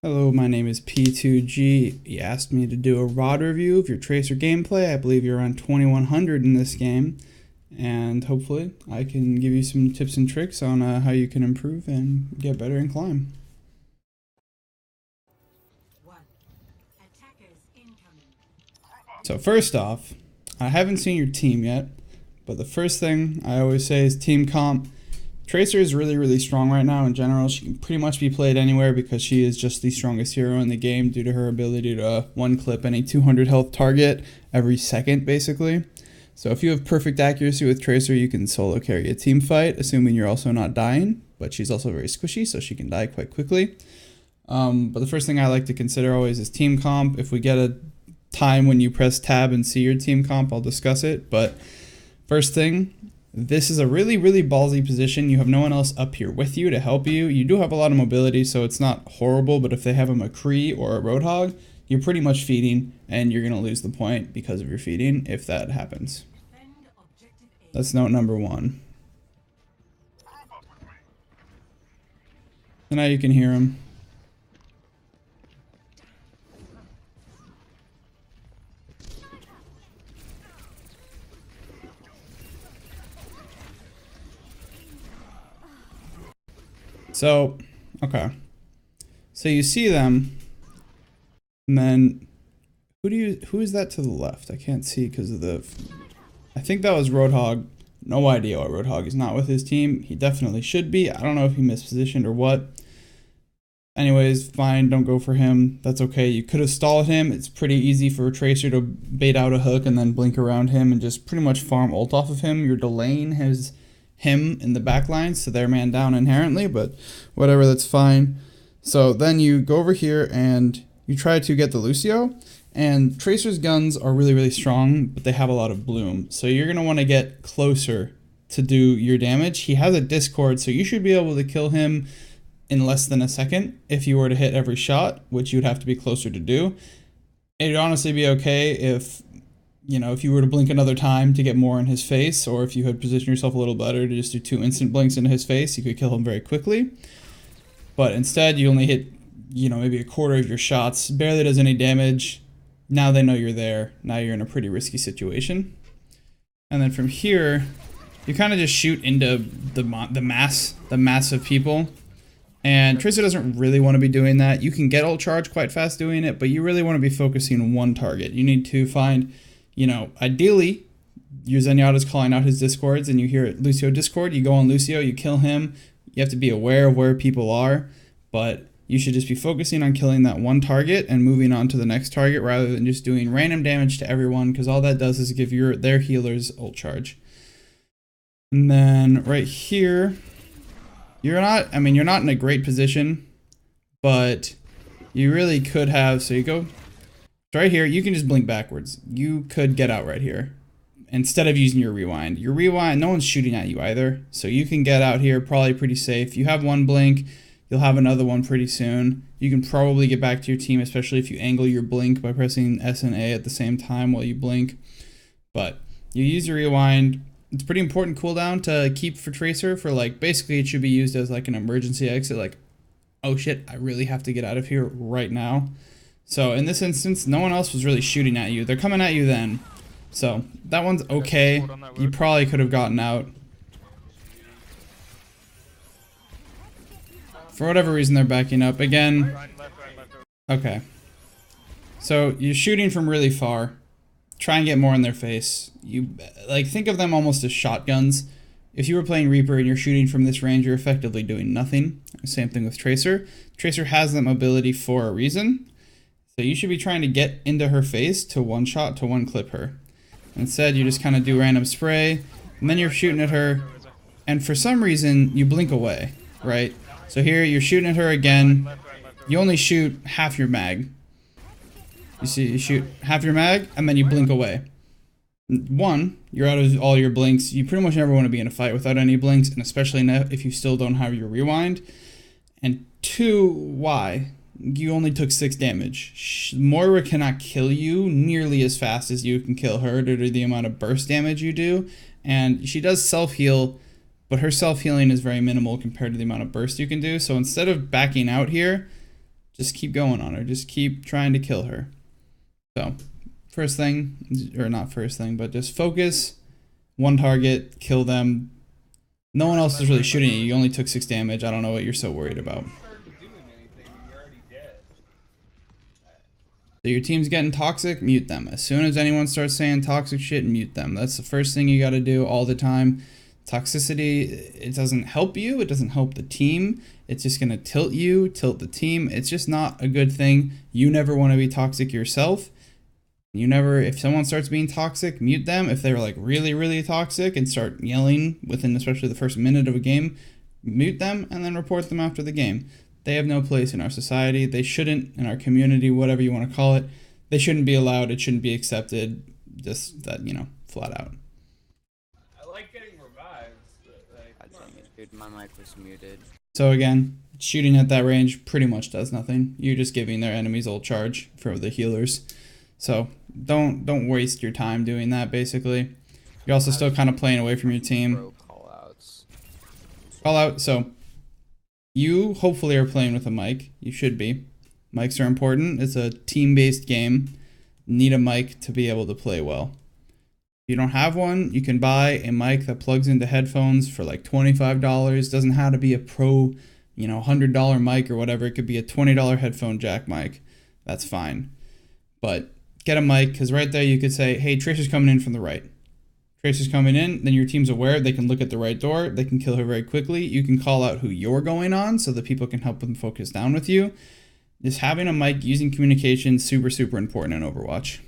Hello, my name is P2G. You asked me to do a ROD review of your Tracer gameplay. I believe you're on 2100 in this game, and hopefully I can give you some tips and tricks on how you can improve and get better and climb. So first off, I haven't seen your team yet, but the first thing I always say is team comp. Tracer is really strong right now in general. She can pretty much be played anywhere because she is just the strongest hero in the game due to her ability to one clip any 200 health target every second basically. So if you have perfect accuracy with Tracer, you can solo carry a team fight, assuming you're also not dying, but she's also very squishy so she can die quite quickly. But the first thing I like to consider always is team comp. If we get a time when you press tab and see your team comp, I'll discuss it. But first thing, this is a really ballsy position. You have no one else up here with you to help you. You do have a lot of mobility, so it's not horrible, but if they have a McCree or a Roadhog, you're pretty much feeding, and you're going to lose the point because of your feeding if that happens. That's note number one. And now you can hear him. So, okay. So you see them, and then who is that to the left? I can't see because of the, I think that was Roadhog. No idea why Roadhog is not with his team. He definitely should be. I don't know if he mispositioned or what. Anyways, fine, don't go for him. That's okay. You could have stalled him. It's pretty easy for a Tracer to bait out a hook and then blink around him and just pretty much farm ult off of him. You're delaying him in the back line, so they're man down inherently, but whatever, that's fine. So then you go over here and you try to get the Lucio, and Tracer's guns are really strong, but they have a lot of bloom, so you're going to want to get closer to do your damage. He has a Discord, so you should be able to kill him in less than a second if you were to hit every shot, which you'd have to be closer to do. It'd honestly be okay if, you know, if you were to blink another time to get more in his face, or if you had positioned yourself a little better to just do 2 instant blinks into his face, you could kill him very quickly. But instead, you only hit, you know, maybe a quarter of your shots, barely does any damage. Now they know you're there. Now you're in a pretty risky situation. And then from here, you kind of just shoot into the mass of people. And Tracer doesn't really want to be doing that. You can get ult charge quite fast doing it, but you really want to be focusing on one target. You need to find, you know, ideally, your Zenyatta's calling out his Discords and you hear Lucio Discord, you go on Lucio, you kill him. You have to be aware of where people are, but you should just be focusing on killing that one target and moving on to the next target rather than just doing random damage to everyone, because all that does is give their healers ult charge. And then right here, you're not in a great position, but you really could have, so you go right here, you can just blink backwards. You could get out right here instead of using your rewind. Your rewind, no one's shooting at you either, so you can get out here probably pretty safe. You have one blink, you'll have another one pretty soon. You can probably get back to your team, especially if you angle your blink by pressing S and A at the same time while you blink. But you use your rewind. It's a pretty important cooldown to keep for Tracer, for like, basically it should be used as like an emergency exit, like, oh shit, I really have to get out of here right now. So in this instance, no one else was really shooting at you. They're coming at you then. So that one's okay. You probably could have gotten out. For whatever reason, they're backing up. Again, okay. So you're shooting from really far. Try and get more in their face. You, like, think of them almost as shotguns. If you were playing Reaper and you're shooting from this range, you're effectively doing nothing. Same thing with Tracer. Tracer has that mobility for a reason. So you should be trying to get into her face to one shot, to one clip her. Instead, you just kind of do random spray, and then you're shooting at her, and for some reason, you blink away, right? So here, you're shooting at her again. You only shoot half your mag. You see, you shoot half your mag, and then you blink away. One, you're out of all your blinks. You pretty much never want to be in a fight without any blinks, and especially if you still don't have your rewind. And two, why? You only took 6 damage. Moira cannot kill you nearly as fast as you can kill her due to the amount of burst damage you do. And she does self-heal, but her self-healing is very minimal compared to the amount of burst you can do. So instead of backing out here, Just keep going on her. Just keep trying to kill her. So, first thing, or not first thing, but just focus, one target, kill them. No one else is really shooting you. You only took 6 damage. I don't know what you're so worried about. So your team's getting toxic, mute them. As soon as anyone starts saying toxic shit, mute them. That's the first thing you got to do all the time. Toxicity, it doesn't help you. It doesn't help the team. It's just going to tilt you, tilt the team. It's just not a good thing. You never want to be toxic yourself. You never, if someone starts being toxic, mute them. If they're like really, really toxic and start yelling within especially the first minute of a game, mute them and then report them after the game. They have no place in our society. They shouldn't, in our community, whatever you want to call it. They shouldn't be allowed. It shouldn't be accepted. Just that, you know, flat out. I like getting revived. God dang it, dude, my mic was muted. So again, shooting at that range pretty much does nothing. You're just giving their enemies ult charge for the healers. So don't waste your time doing that, basically. You're also still kind of playing away from your team. Call out, so you hopefully are playing with a mic. You should be. Mics are important. It's a team-based game. You need a mic to be able to play well. If you don't have one, you can buy a mic that plugs into headphones for like $25. Doesn't have to be a pro, you know, $100 mic or whatever. It could be a $20 headphone jack mic. That's fine. But get a mic, because right there you could say, hey, Tracer's coming in from the right. Tracer's coming in, then your team's aware, they can look at the right door, they can kill her very quickly. You can call out who you're going on so that people can help them focus down with you. Just having a mic, using communication, super, super important in Overwatch.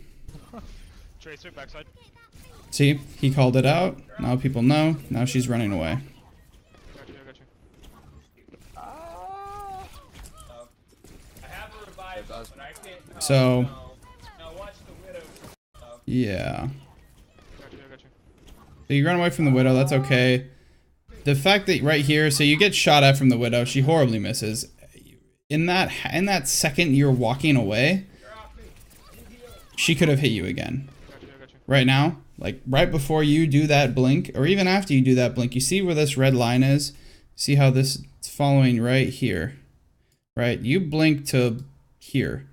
Tracer, backside. See, he called it out. Now people know. Now she's running away. Got you, I got you. I have a revive, but I can't. So, Now watch the widow. yeah. Got you, I got you. So you run away from the Widow, that's okay. The fact that right here, so you get shot at from the Widow, she horribly misses. In that second you're walking away, she could have hit you again. Got you, I got you. Right now, like right before you do that blink, or even after you do that blink, you see where this red line is? See how this is following right here, right? You blink to here.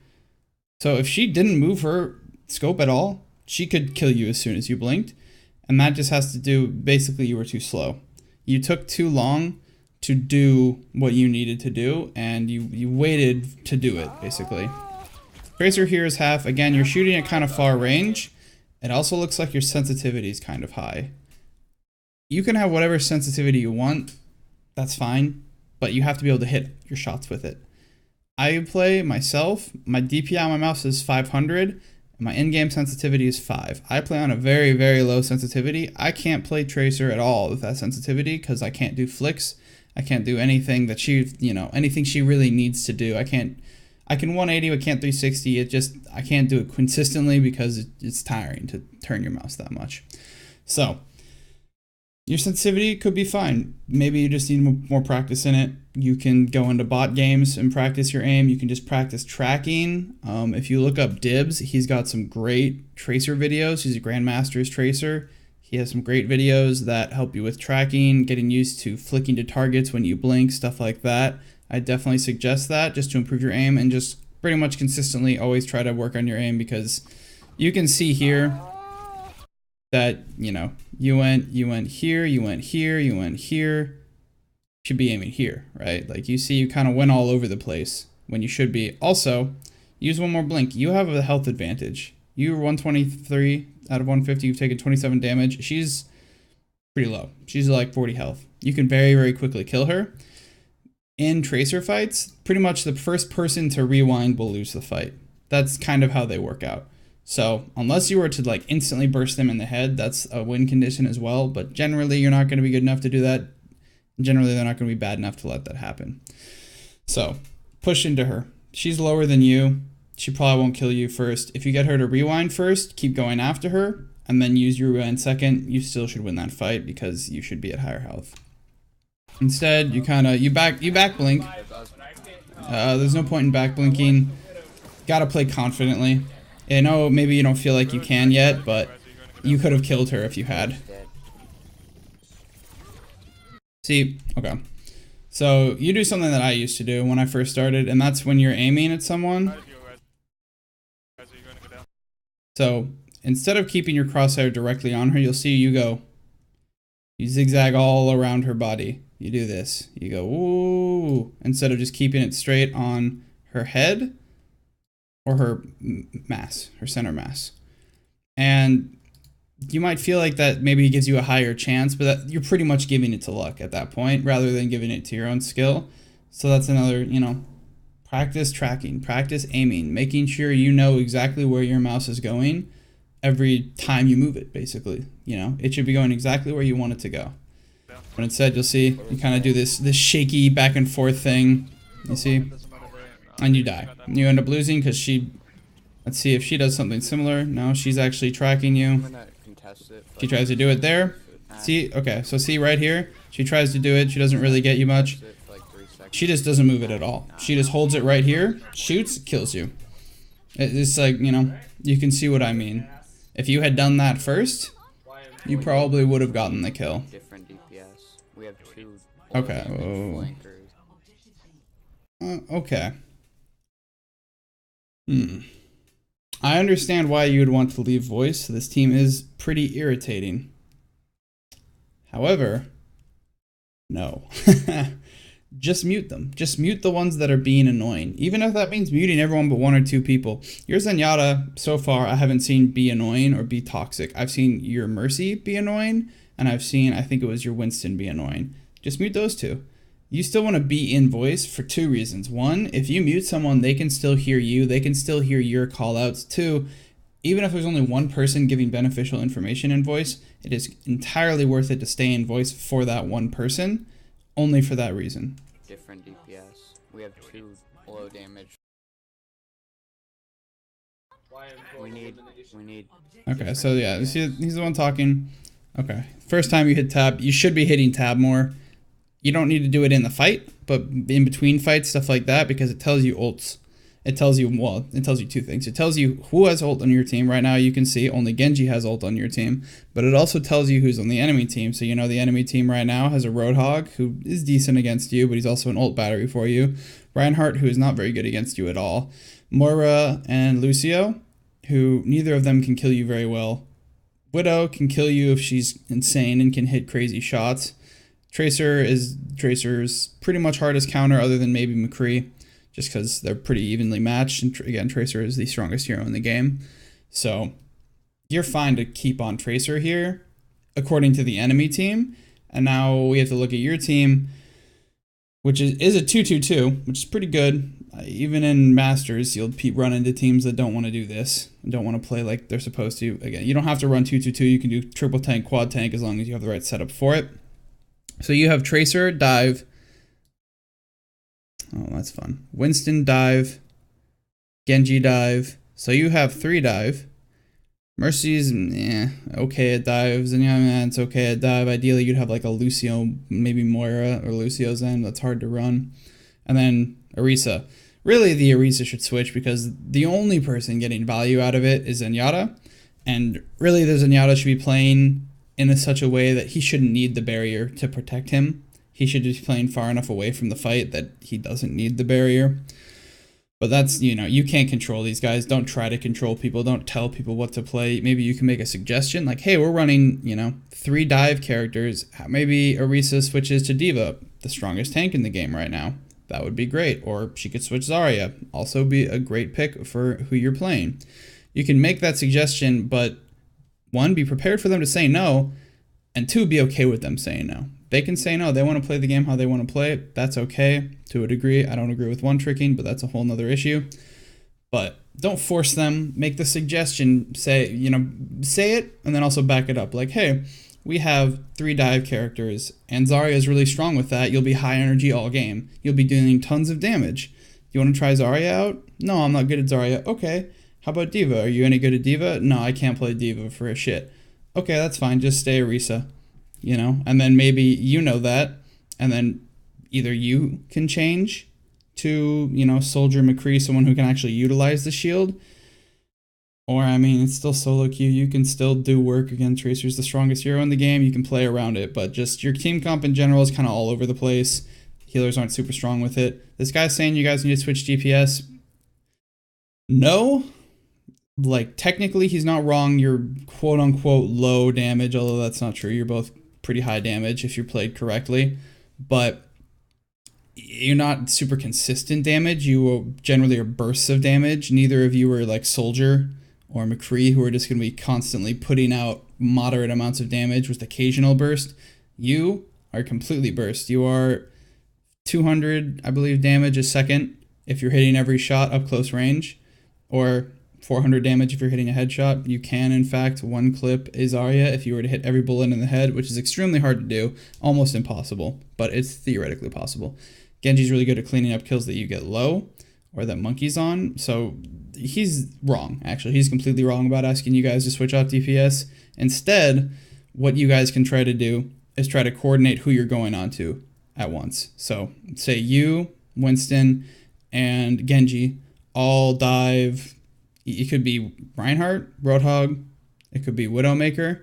So if she didn't move her scope at all, she could kill you as soon as you blinked. And that just has to do, basically you were too slow. You took too long to do what you needed to do, and you waited to do it, basically. Tracer here is half. Again, you're shooting at kind of far range. It also looks like your sensitivity is kind of high. You can have whatever sensitivity you want. That's fine. But you have to be able to hit your shots with it. I play myself. My DPI on my mouse is 500. My in-game sensitivity is 5. I play on a very, very low sensitivity. I can't play Tracer at all with that sensitivity because I can't do flicks. I can't do anything that she, you know, anything she really needs to do. I can 180, I can't 360. I can't do it consistently because it's tiring to turn your mouse that much. So, your sensitivity could be fine. Maybe you just need more practice in it. You can go into bot games and practice your aim. You can just practice tracking. If you look up Dibs, he's got some great Tracer videos. He's a Grandmaster's Tracer. He has some great videos that help you with tracking, getting used to flicking to targets when you blink, stuff like that. I definitely suggest that just to improve your aim and just pretty much consistently always try to work on your aim, because you can see here that, you know, you went here, you went here, you went here. Should be aiming here, right? Like you see, you kind of went all over the place when you should be. Also, use one more blink. You have a health advantage. You're 123 out of 150. You've taken 27 damage. She's pretty low. She's like 40 health. You can very, very quickly kill her. In Tracer fights, pretty much the first person to rewind will lose the fight. That's kind of how they work out. So unless you were to like instantly burst them in the head, that's a win condition as well. But generally, you're not going to be good enough to do that. Generally, they're not going to be bad enough to let that happen. So push into her. She's lower than you. She probably won't kill you first. If you get her to rewind first, keep going after her, and then use your rewind second, you still should win that fight because you should be at higher health. Instead, you back blink. There's no point in back blinking. Gotta play confidently. I know maybe you don't feel like you can yet, but you could have killed her if you had. See, okay. So you do something that I used to do when I first started, and that's when you're aiming at someone. How did you go, guys? Guys, are you going to go down? So instead of keeping your crosshair directly on her, you'll see you go. You zigzag all around her body. You do this. You go, ooh, instead of just keeping it straight on her head or her mass, her center mass. And you might feel like that maybe gives you a higher chance, but that, you're pretty much giving it to luck at that point rather than giving it to your own skill. So that's another, you know, practice tracking, practice aiming, making sure you know exactly where your mouse is going every time you move it, basically. You know, it should be going exactly where you want it to go. But instead, you'll see, you kind of do this shaky back and forth thing, you see, and you die. You end up losing because she, let's see if she does something similar. No, she's actually tracking you. She tries to do it there. See, okay, so see right here, she tries to do it, she doesn't really get you much. She just doesn't move it at all. She just holds it right here, shoots, kills you. It's like, you know, you can see what I mean. If you had done that first, you probably would have gotten the kill. Different DPS. We have two. Okay. Okay. I understand why you would want to leave voice. This team is pretty irritating. However, no. Just mute them. Just mute the ones that are being annoying. Even if that means muting everyone but one or two people. Your Zenyatta, so far, I haven't seen be annoying or be toxic. I've seen your Mercy be annoying, and I've seen, I think it was your Winston be annoying. Just mute those two. You still want to be in voice for two reasons. One, if you mute someone, they can still hear you. They can still hear your callouts. Two, even if there's only one person giving beneficial information in voice, it is entirely worth it to stay in voice for that one person, only for that reason. Different DPS. We have two low damage. We need. Okay, so yeah, he's the one talking. Okay, first time you hit tab, you should be hitting tab more. You don't need to do it in the fight, but in between fights, stuff like that, because it tells you ults. It tells you, well, it tells you two things. It tells you who has ult on your team. Right now, you can see only Genji has ult on your team, but it also tells you who's on the enemy team. So you know the enemy team right now has a Roadhog, who is decent against you, but he's also an ult battery for you. Reinhardt, who is not very good against you at all. Moira and Lucio, who neither of them can kill you very well. Widow can kill you if she's insane and can hit crazy shots. Tracer's pretty much hardest counter other than maybe McCree, just because they're pretty evenly matched. And again, Tracer is the strongest hero in the game. So you're fine to keep on Tracer here, according to the enemy team. And now we have to look at your team, which is a 2-2-2, which is pretty good. Even in Masters, you'll run into teams that don't want to do this and don't want to play like they're supposed to. Again, you don't have to run 2-2-2. You can do triple tank, quad tank, as long as you have the right setup for it. So you have Tracer, dive. Oh, that's fun. Winston, dive. Genji, dive. So you have 3 dive. Mercy's okay at dives. And yeah, it's okay at dive. Ideally, you'd have like a Lucio, maybe Moira or Lucio's end. That's hard to run. And then Orisa. Really, the Orisa should switch because the only person getting value out of it is Zenyatta. And really, the Zenyatta should be playing in such a way that he shouldn't need the barrier to protect him. He should just be playing far enough away from the fight that he doesn't need the barrier. But that's, you know, you can't control these guys. Don't try to control people. Don't tell people what to play. Maybe you can make a suggestion like, hey, we're running, you know, 3 dive characters. Maybe Orisa switches to Diva, the strongest tank in the game right now. That would be great. Or she could switch Zarya. Also be a great pick for who you're playing. You can make that suggestion, but 1, be prepared for them to say no, and 2, be okay with them saying no. They can say no. They want to play the game how they want to play it. That's okay to a degree. I don't agree with one tricking, but that's a whole nother issue. But don't force them. Make the suggestion. Say, you know, say it and then also back it up. Like, hey, we have 3 dive characters and Zarya is really strong with that. You'll be high energy all game. You'll be doing tons of damage. You want to try Zarya out? No, I'm not good at Zarya. Okay. How about Diva? Are you any good at Diva? No, I can't play Diva for a shit. Okay, that's fine. Just stay Orisa. You know, and then maybe you know that, and then either you can change to, you know, Soldier McCree, someone who can actually utilize the shield, or, I mean, it's still solo queue. You can still do work against Tracer's the strongest hero in the game. You can play around it, but just your team comp in general is kind of all over the place. Healers aren't super strong with it. This guy's saying you guys need to switch DPS. No. Like, technically, he's not wrong. You're quote-unquote low damage, although that's not true. You're both pretty high damage if you're played correctly. But you're not super consistent damage. You generally are bursts of damage. Neither of you are like Soldier or McCree, who are just going to be constantly putting out moderate amounts of damage with occasional burst. You are completely burst. You are 200, I believe, damage a second if you're hitting every shot up close range, or 400 damage if you're hitting a headshot. You can, in fact, one clip a Zarya if you were to hit every bullet in the head, which is extremely hard to do, almost impossible, but it's theoretically possible. Genji's really good at cleaning up kills that you get low or that Monkey's on, so he's wrong, actually. He's completely wrong about asking you guys to switch off DPS. Instead, what you guys can try to do is try to coordinate who you're going on to at once. So, say you, Winston, and Genji all dive. It could be Reinhardt, Roadhog, it could be Widowmaker.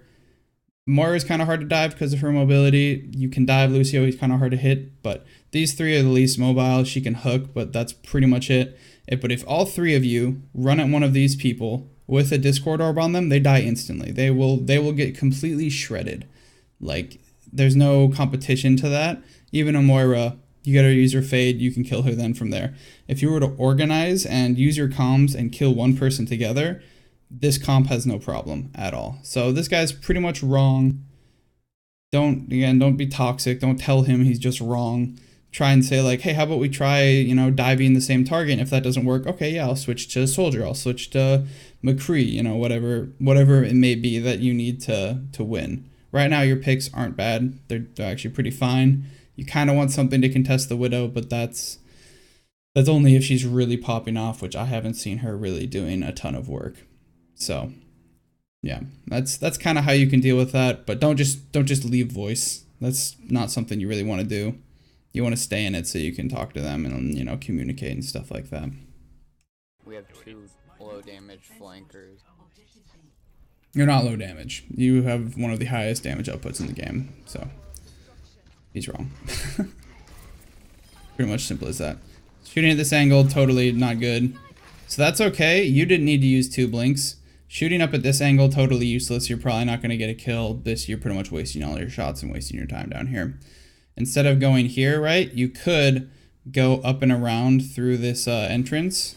Moira is kind of hard to dive because of her mobility. You can dive Lucio, he's kind of hard to hit, but these three are the least mobile. She can hook, but that's pretty much it. But if all three of you run at one of these people with a Discord orb on them, they die instantly. They will get completely shredded. Like, there's no competition to that. Even a Moira, you gotta use your Fade, you can kill her then from there. If you were to organize and use your comms and kill one person together, this comp has no problem at all. So this guy's pretty much wrong. Don't be toxic. Don't tell him he's just wrong. Try and say like, hey, how about we try, diving the same target? And if that doesn't work, okay, yeah, I'll switch to Soldier. I'll switch to McCree, whatever it may be that you need to win. Right now, your picks aren't bad. They're actually pretty fine. You kind of want something to contest the Widow, but that's only if she's really popping off, which I haven't seen her really doing a ton of work. So, yeah, that's kind of how you can deal with that. But don't just leave voice. That's not something you really want to do. You want to stay in it so you can talk to them and communicate and stuff like that. We have 2 low damage flankers. You're not low damage. You have one of the highest damage outputs in the game. So he's wrong. Pretty much simple as that. Shooting at this angle, totally not good. So that's okay. You didn't need to use 2 blinks. Shooting up at this angle, totally useless. You're probably not going to get a kill. You're pretty much wasting all your shots and wasting your time down here. Instead of going here, right, you could go up and around through this entrance.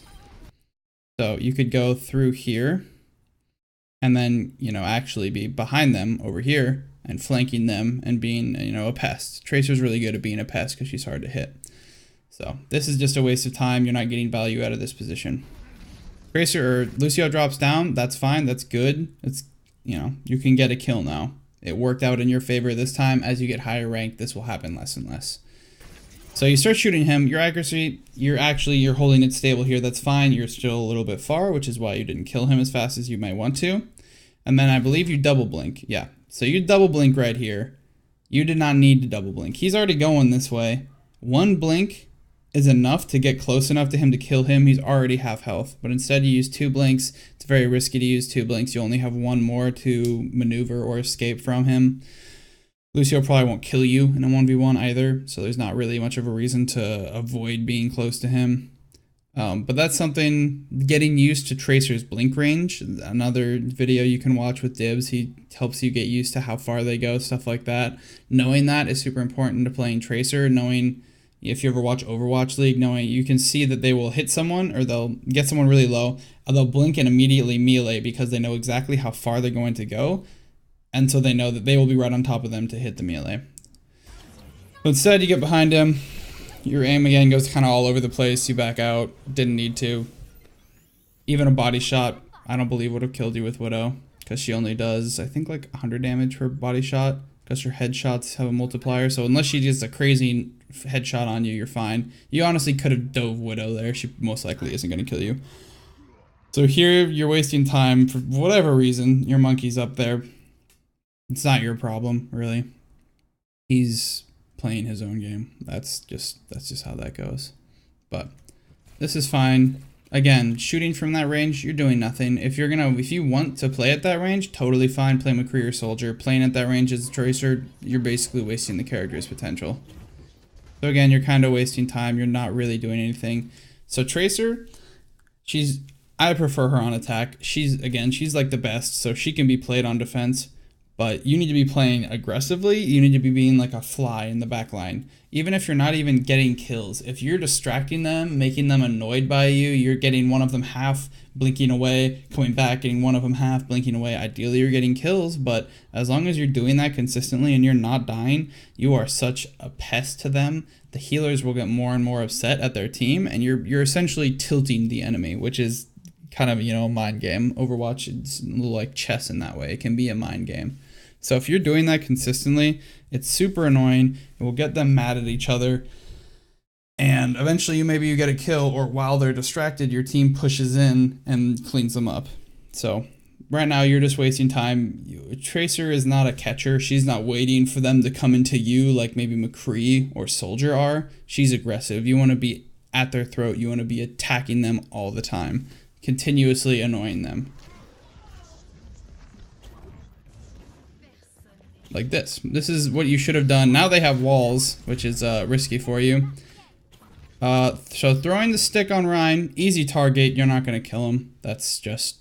So you could go through here and then, actually be behind them over here and flanking them and being, a pest. Tracer's really good at being a pest because she's hard to hit. So this is just a waste of time. You're not getting value out of this position. Tracer or Lucio drops down. That's fine. That's good. It's, you can get a kill now. It worked out in your favor this time. As you get higher rank, this will happen less and less. So you start shooting him. Your accuracy, you're holding it stable here. That's fine. You're still a little bit far, which is why you didn't kill him as fast as you might want to. And then I believe you double blink. Yeah. So you double blink right here. You did not need to double blink. He's already going this way. 1 blink is enough to get close enough to him to kill him. He's already half health, but instead you use 2 blinks. It's very risky to use 2 blinks. You only have 1 more to maneuver or escape from him. Lucio probably won't kill you in a 1v1 either, so there's not really much of a reason to avoid being close to him. But that's something, getting used to Tracer's blink range. Another video you can watch with Dibs, he helps you get used to how far they go, stuff like that. Knowing that is super important to playing Tracer. Knowing, if you ever watch Overwatch League, knowing you can see that they will hit someone or they'll get someone really low and they'll blink and immediately melee because they know exactly how far they're going to go. And so they know that they will be right on top of them to hit the melee. But instead you get behind him. Your aim again goes kind of all over the place. You back out. Didn't need to. Even a body shot, I don't believe would have killed you with Widow. Because she only does, I think, like 100 damage per body shot. Because her headshots have a multiplier. So unless she gets a crazy headshot on you, you're fine. You honestly could have dove Widow there. She most likely isn't going to kill you. So here you're wasting time for whatever reason. Your monkey's up there. It's not your problem, really. He's playing his own game. That's just how that goes. But this is fine. Again, shooting from that range, you're doing nothing. If you want to play at that range, totally fine. Play McCree or Soldier. Playing at that range is basically wasting the character's potential. You're basically wasting the character's potential. So again, you're kind of wasting time. You're not really doing anything. So Tracer, I prefer her on attack. She's like the best, so she can be played on defense. But you need to be playing aggressively. You need to be being like a fly in the back line. Even if you're not even getting kills, if you're distracting them, making them annoyed by you, you're getting one of them half blinking away, coming back, getting one of them half blinking away. Ideally, you're getting kills, but as long as you're doing that consistently and you're not dying, you are such a pest to them. The healers will get more and more upset at their team, and you're essentially tilting the enemy, which is kind of, a mind game. Overwatch is a little like chess in that way. It can be a mind game. So if you're doing that consistently, it's super annoying. It will get them mad at each other. And eventually maybe you get a kill, or while they're distracted, your team pushes in and cleans them up. So right now you're just wasting time. Tracer is not a catcher. She's not waiting for them to come into you like maybe McCree or Soldier are. She's aggressive. You want to be at their throat. You want to be attacking them all the time, continuously annoying them. Like this. This is what you should have done. Now they have walls, which is risky for you. So throwing the stick on Ryan, easy target. You're not going to kill him. That's just,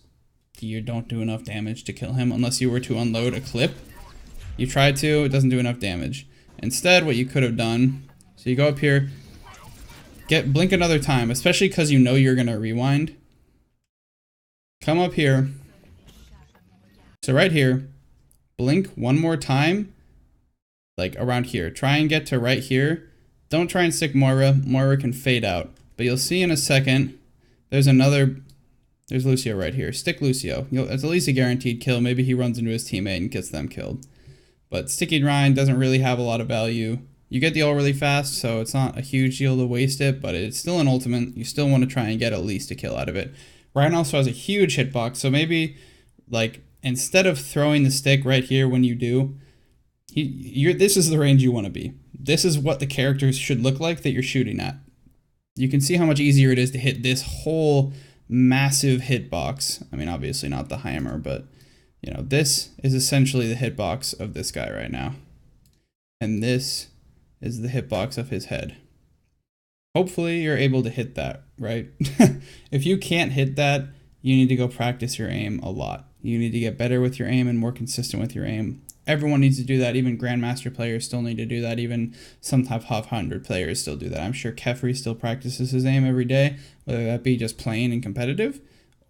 you don't do enough damage to kill him unless you were to unload a clip. You tried to, it doesn't do enough damage. Instead, what you could have done, so you go up here, blink another time, especially because you know you're going to rewind. Come up here. So right here, blink one more time, like around here. Try and get to right here. Don't try and stick Moira. Moira can fade out. But you'll see in a second, there's Lucio right here. Stick Lucio. It's at least a guaranteed kill. Maybe he runs into his teammate and gets them killed. But sticking Ryan doesn't really have a lot of value. You get the ult really fast, so it's not a huge deal to waste it, but it's still an ultimate. You still want to try and get at least a kill out of it. Ryan also has a huge hitbox, so maybe, like, instead of throwing the stick right here when you do, this is the range you want to be. This is what the characters should look like that you're shooting at. You can see how much easier it is to hit this whole massive hitbox. I mean, obviously not the hammer, but, this is essentially the hitbox of this guy right now. And this is the hitbox of his head. Hopefully you're able to hit that, right? If you can't hit that, you need to go practice your aim a lot. You need to get better with your aim and more consistent with your aim. Everyone needs to do that. Even Grandmaster players still need to do that. Even some top 100 players still do that. I'm sure Kefri still practices his aim every day, whether that be just playing in competitive,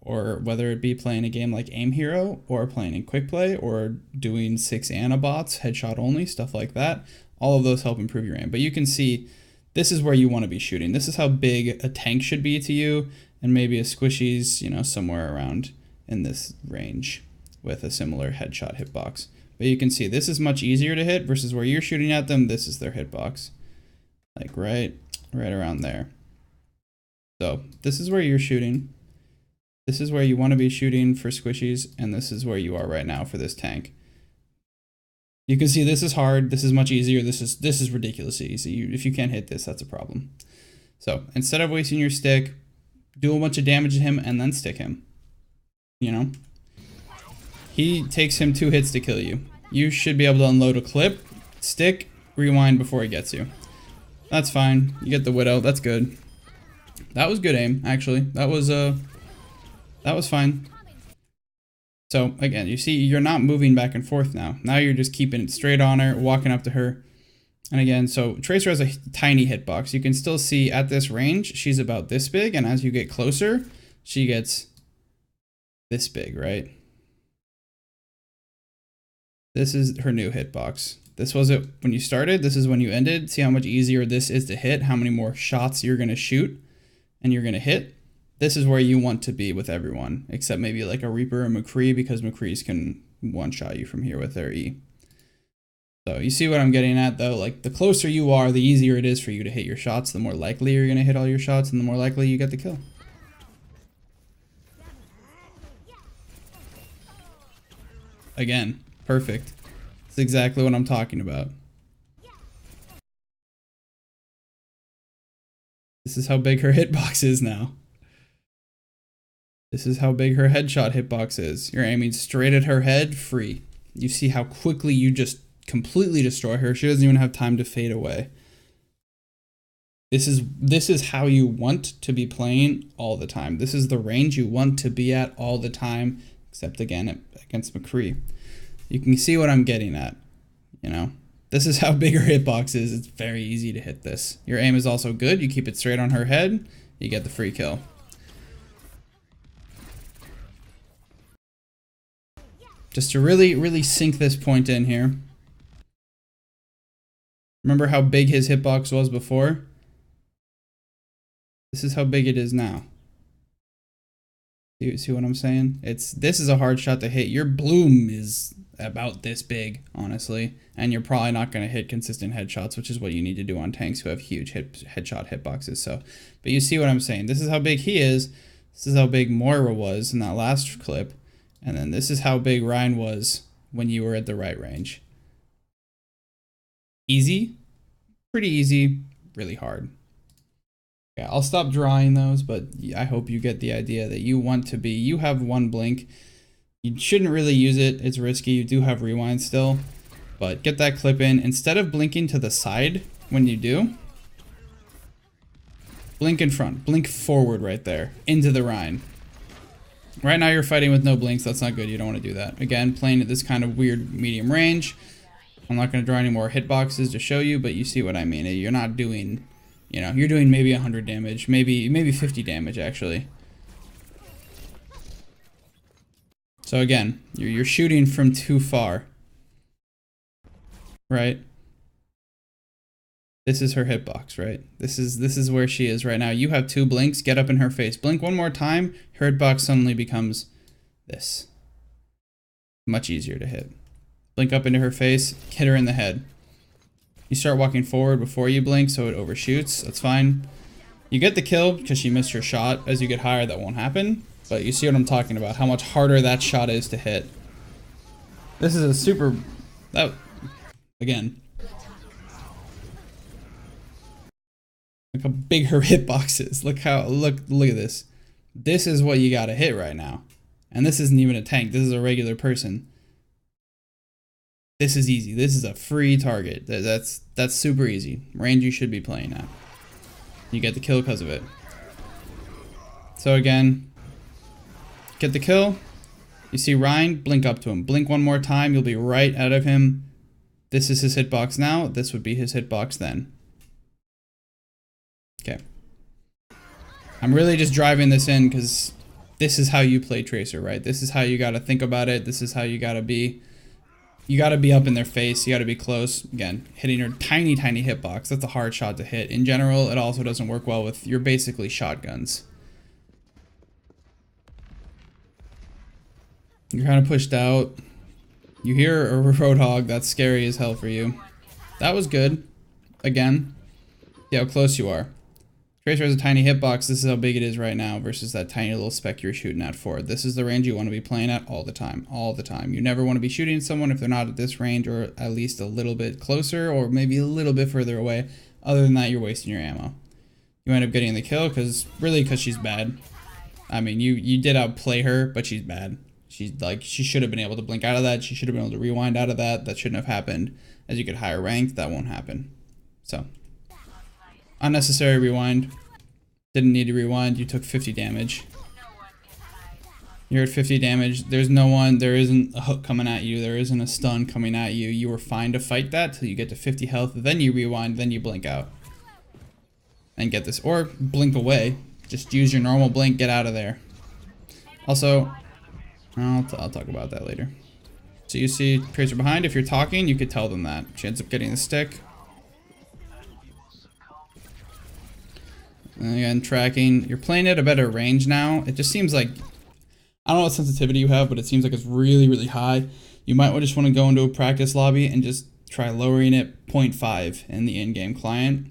or whether it be playing a game like Aim Hero, or playing in Quick Play, or doing 6 Anabots, headshot only, stuff like that. All of those help improve your aim. But you can see this is where you want to be shooting. This is how big a tank should be to you, and maybe a squishy's, somewhere around in this range with a similar headshot hitbox. But you can see this is much easier to hit versus where you're shooting at them. This is their hitbox, like right around there. So this is where you're shooting. This is where you want to be shooting for squishies, and this is where you are right now for this tank. You can see this is hard. This is much easier. This is ridiculously easy. If you can't hit this, that's a problem. So instead of wasting your stick, do a bunch of damage to him and then stick him. He takes him 2 hits to kill you. You should be able to unload a clip, stick, rewind before he gets you. That's fine. You get the Widow. That's good. That was good aim, actually. That was fine. So again, you see you're not moving back and forth now. Now you're just keeping it straight on her, walking up to her. And again, so Tracer has a tiny hitbox. You can still see at this range, she's about this big. And as you get closer, she gets this big, right? This is her new hitbox. This was it when you started. This is when you ended. See how much easier this is to hit, how many more shots you're going to shoot and you're going to hit. This is where you want to be with everyone, except maybe like a Reaper or McCree, because McCree's can one-shot you from here with their E. So you see what I'm getting at, though? Like, the closer you are, the easier it is for you to hit your shots. The more likely you're going to hit all your shots, and the more likely you get the kill. Again, perfect. That's exactly what I'm talking about. This is how big her hitbox is now. This is how big her headshot hitbox is. You're aiming straight at her head, free. You see how quickly you just completely destroy her. She doesn't even have time to fade away. This is how you want to be playing all the time. This is the range you want to be at all the time, except again against McCree. You can see what I'm getting at, you know. This is how big her hitbox is. It's very easy to hit this. Your aim is also good. You keep it straight on her head, you get the free kill. Just to really sink this point in here. Remember how big his hitbox was before? This is how big it is now. You see what I'm saying? This is a hard shot to hit. Your bloom is about this big, honestly, and you're probably not going to hit consistent headshots, which is what you need to do on tanks who have huge headshot hitboxes. So, but you see what I'm saying? This is how big he is. This is how big Moira was in that last clip, and then this is how big Ryan was when you were at the right range. Easy, pretty easy, really hard. Yeah, I'll stop drawing those, but I hope you get the idea that you want to be. You have one blink. You shouldn't really use it. It's risky. You do have rewind still, but get that clip in. Instead of blinking to the side when you do, blink in front. Blink forward right there into the Rhine. Right now you're fighting with no blinks. That's not good. You don't want to do that. Again, playing at this kind of weird medium range. I'm not going to draw any more hitboxes to show you, but you see what I mean. You're not doing... You know, you're doing maybe 100 damage, maybe 50 damage actually. So again, you're shooting from too far, right? This is her hitbox, right? This is where she is right now. You have 2 blinks. Get up in her face. Blink one more time. Her hitbox suddenly becomes this. Much easier to hit. Blink up into her face. Hit her in the head. You start walking forward before you blink, so it overshoots. That's fine. You get the kill because she missed her shot. As you get higher, that won't happen. But you see what I'm talking about, how much harder that shot is to hit. This is a super... Again. Look how big her hitbox is. Look at this. This is what you gotta hit right now. And this isn't even a tank. This is a regular person. This is easy. This is a free target. That's super easy. Range you should be playing at. You get the kill because of it. So again, get the kill. You see Ryan, blink up to him. Blink one more time, you'll be right out of him. This is his hitbox now. This would be his hitbox then. Okay. I'm really just driving this in because this is how you play Tracer, right? This is how you got to think about it. This is how you got to be. You got to be up in their face. You got to be close. Again, hitting her tiny hitbox. That's a hard shot to hit. In general, it also doesn't work well with your basically shotguns. You're kind of pushed out. You hear a Roadhog. That's scary as hell for you. That was good. Again, see how close you are. Tracer has a tiny hitbox. This is how big it is right now versus that tiny little speck you're shooting at forward. This is the range you want to be playing at all the time. All the time. You never want to be shooting someone if they're not at this range or at least a little bit closer or maybe a little bit further away. Other than that, you're wasting your ammo. You end up getting the kill because she's bad. I mean, you did outplay her, but she's bad. She should have been able to blink out of that. She should have been able to rewind out of that. That shouldn't have happened. As you get higher ranked, that won't happen. So... unnecessary rewind. Didn't need to rewind. You took 50 damage. You're at 50 damage. There's no one. There isn't a hook coming at you. There isn't a stun coming at you. You were fine to fight that till you get to 50 health. Then you rewind. Then you blink out. And get this. Or blink away. Just use your normal blink. Get out of there. Also, I'll talk about that later. So you see Tracer behind. If you're talking, you could tell them that. She ends up getting the stick. And again, tracking. You're playing at a better range now. It just seems like... I don't know what sensitivity you have, but it seems like it's really high. You might just want to go into a practice lobby and just try lowering it 0.5 in the in-game client.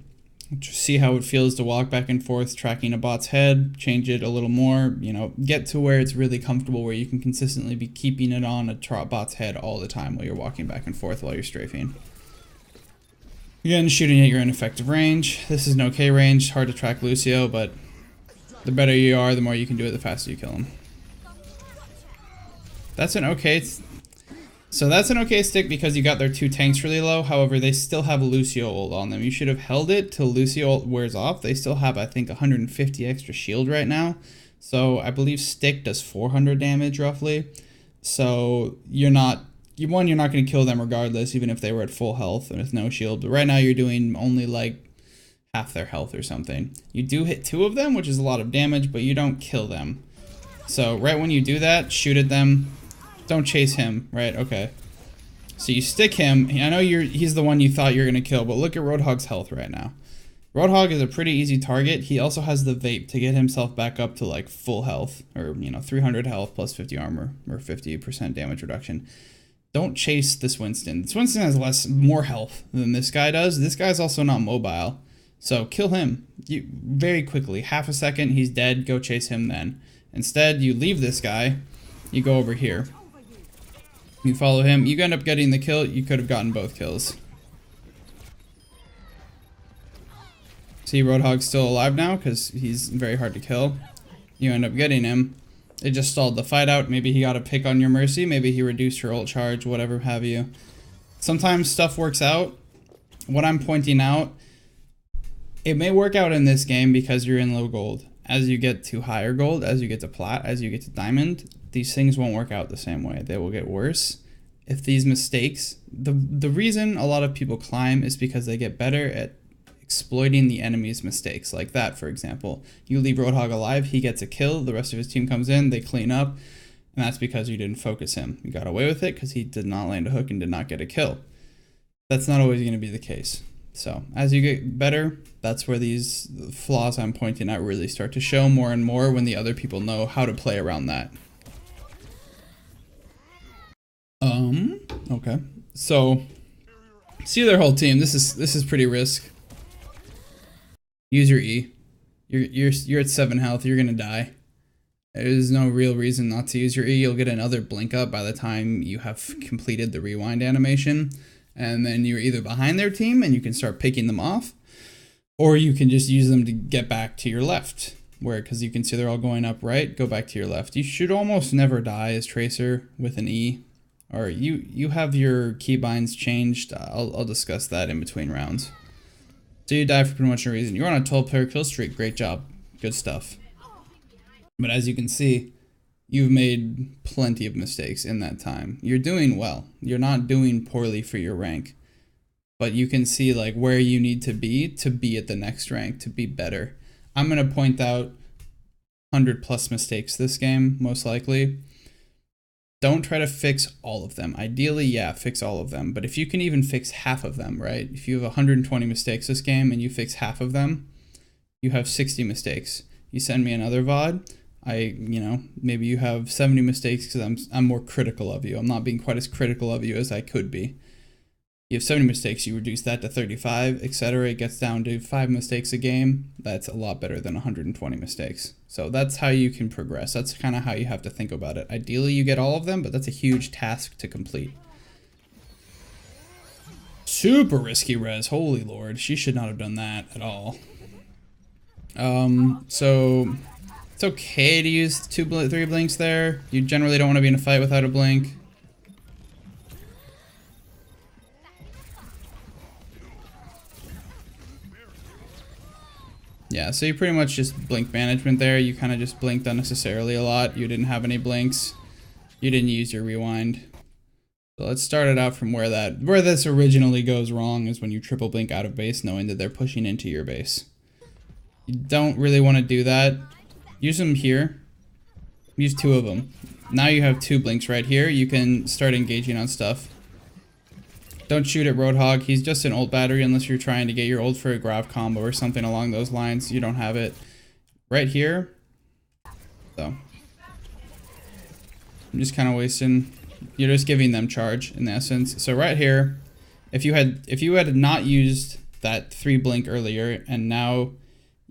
Just see how it feels to walk back and forth, tracking a bot's head. Change it a little more. You know, get to where it's really comfortable, where you can consistently be keeping it on a bot's head all the time while you're walking back and forth while you're strafing. Again, shooting at your ineffective range. This is an okay range. Hard to track Lucio, but the better you are, the more you can do it, the faster you kill him. That's an okay... So that's an okay stick because you got their 2 tanks really low. However, they still have Lucio ult on them. You should have held it till Lucio ult wears off. They still have, I think, 150 extra shield right now. So I believe stick does 400 damage roughly. So you're not going to kill them regardless, even if they were at full health and with no shield. But right now you're doing only like half their health or something. You do hit 2 of them, which is a lot of damage, but you don't kill them. So right when you do that, shoot at them. Don't chase him, right? Okay. So you stick him. I know he's the one you thought you were going to kill, but look at Roadhog's health right now. Roadhog is a pretty easy target. He also has the vape to get himself back up to like full health, or 300 health plus 50 armor or 50% damage reduction. Don't chase this Winston. This Winston has more health than this guy does. This guy's also not mobile. So kill him very quickly. Half a second, he's dead. Go chase him then. Instead, you leave this guy. You go over here. You follow him. You end up getting the kill. You could have gotten both kills. See, Roadhog's still alive now because he's very hard to kill. You end up getting him. It just stalled the fight out. Maybe he got a pick on your Mercy. Maybe he reduced your ult charge, whatever have you. Sometimes stuff works out. What I'm pointing out, it may work out in this game because you're in low gold. As you get to higher gold, as you get to plat, as you get to diamond, these things won't work out the same way. They will get worse. If these mistakes, the reason a lot of people climb is because they get better at exploiting the enemy's mistakes. Like that, for example. You leave Roadhog alive, he gets a kill, the rest of his team comes in, they clean up, and that's because you didn't focus him. You got away with it because he did not land a hook and did not get a kill. That's not always going to be the case. So as you get better, that's where these flaws I'm pointing out really start to show more and more when the other people know how to play around that. Okay. So see their whole team. This is pretty risk. Use your E. You're at 7 health. You're gonna die. There's no real reason not to use your E. You'll get another blink up by the time you have completed the rewind animation. And then you're either behind their team and you can start picking them off, or you can just use them to get back to your left. Because you can see they're all going up right, go back to your left. You should almost never die as Tracer with an E. Or you have your keybinds changed. I'll discuss that in between rounds. So you die for pretty much no reason. You're on a 12-player kill streak. Great job. Good stuff. But as you can see, you've made plenty of mistakes in that time. You're doing well. You're not doing poorly for your rank. But you can see like where you need to be at the next rank, to be better. I'm going to point out 100+ mistakes this game, most likely. Don't try to fix all of them. Ideally, yeah, fix all of them. But if you can even fix half of them, right? If you have 120 mistakes this game and you fix half of them, you have 60 mistakes. You send me another VOD, maybe you have 70 mistakes because I'm more critical of you. I'm not being quite as critical of you as I could be. You have 70 mistakes, you reduce that to 35, etc. It gets down to 5 mistakes a game. That's a lot better than 120 mistakes. So that's how you can progress. That's kind of how you have to think about it. Ideally, you get all of them, but that's a huge task to complete. Super risky res. Holy lord. She should not have done that at all. So it's okay to use 3 blinks there. You generally don't want to be in a fight without a blink. Yeah, so you pretty much just blink management there. You kind of just blinked unnecessarily a lot. You didn't have any blinks. You didn't use your rewind. So let's start it out from where this originally goes wrong is when you triple blink out of base knowing that they're pushing into your base. You don't really want to do that. Use them here. Use 2 of them. Now you have 2 blinks right here. You can start engaging on stuff. Don't shoot at Roadhog. He's just an ult battery unless you're trying to get your ult for a grab combo or something along those lines. You don't have it. Right here. So. I'm just kind of wasting. You're just giving them charge in essence. So right here, if you had not used that 3 blink earlier and now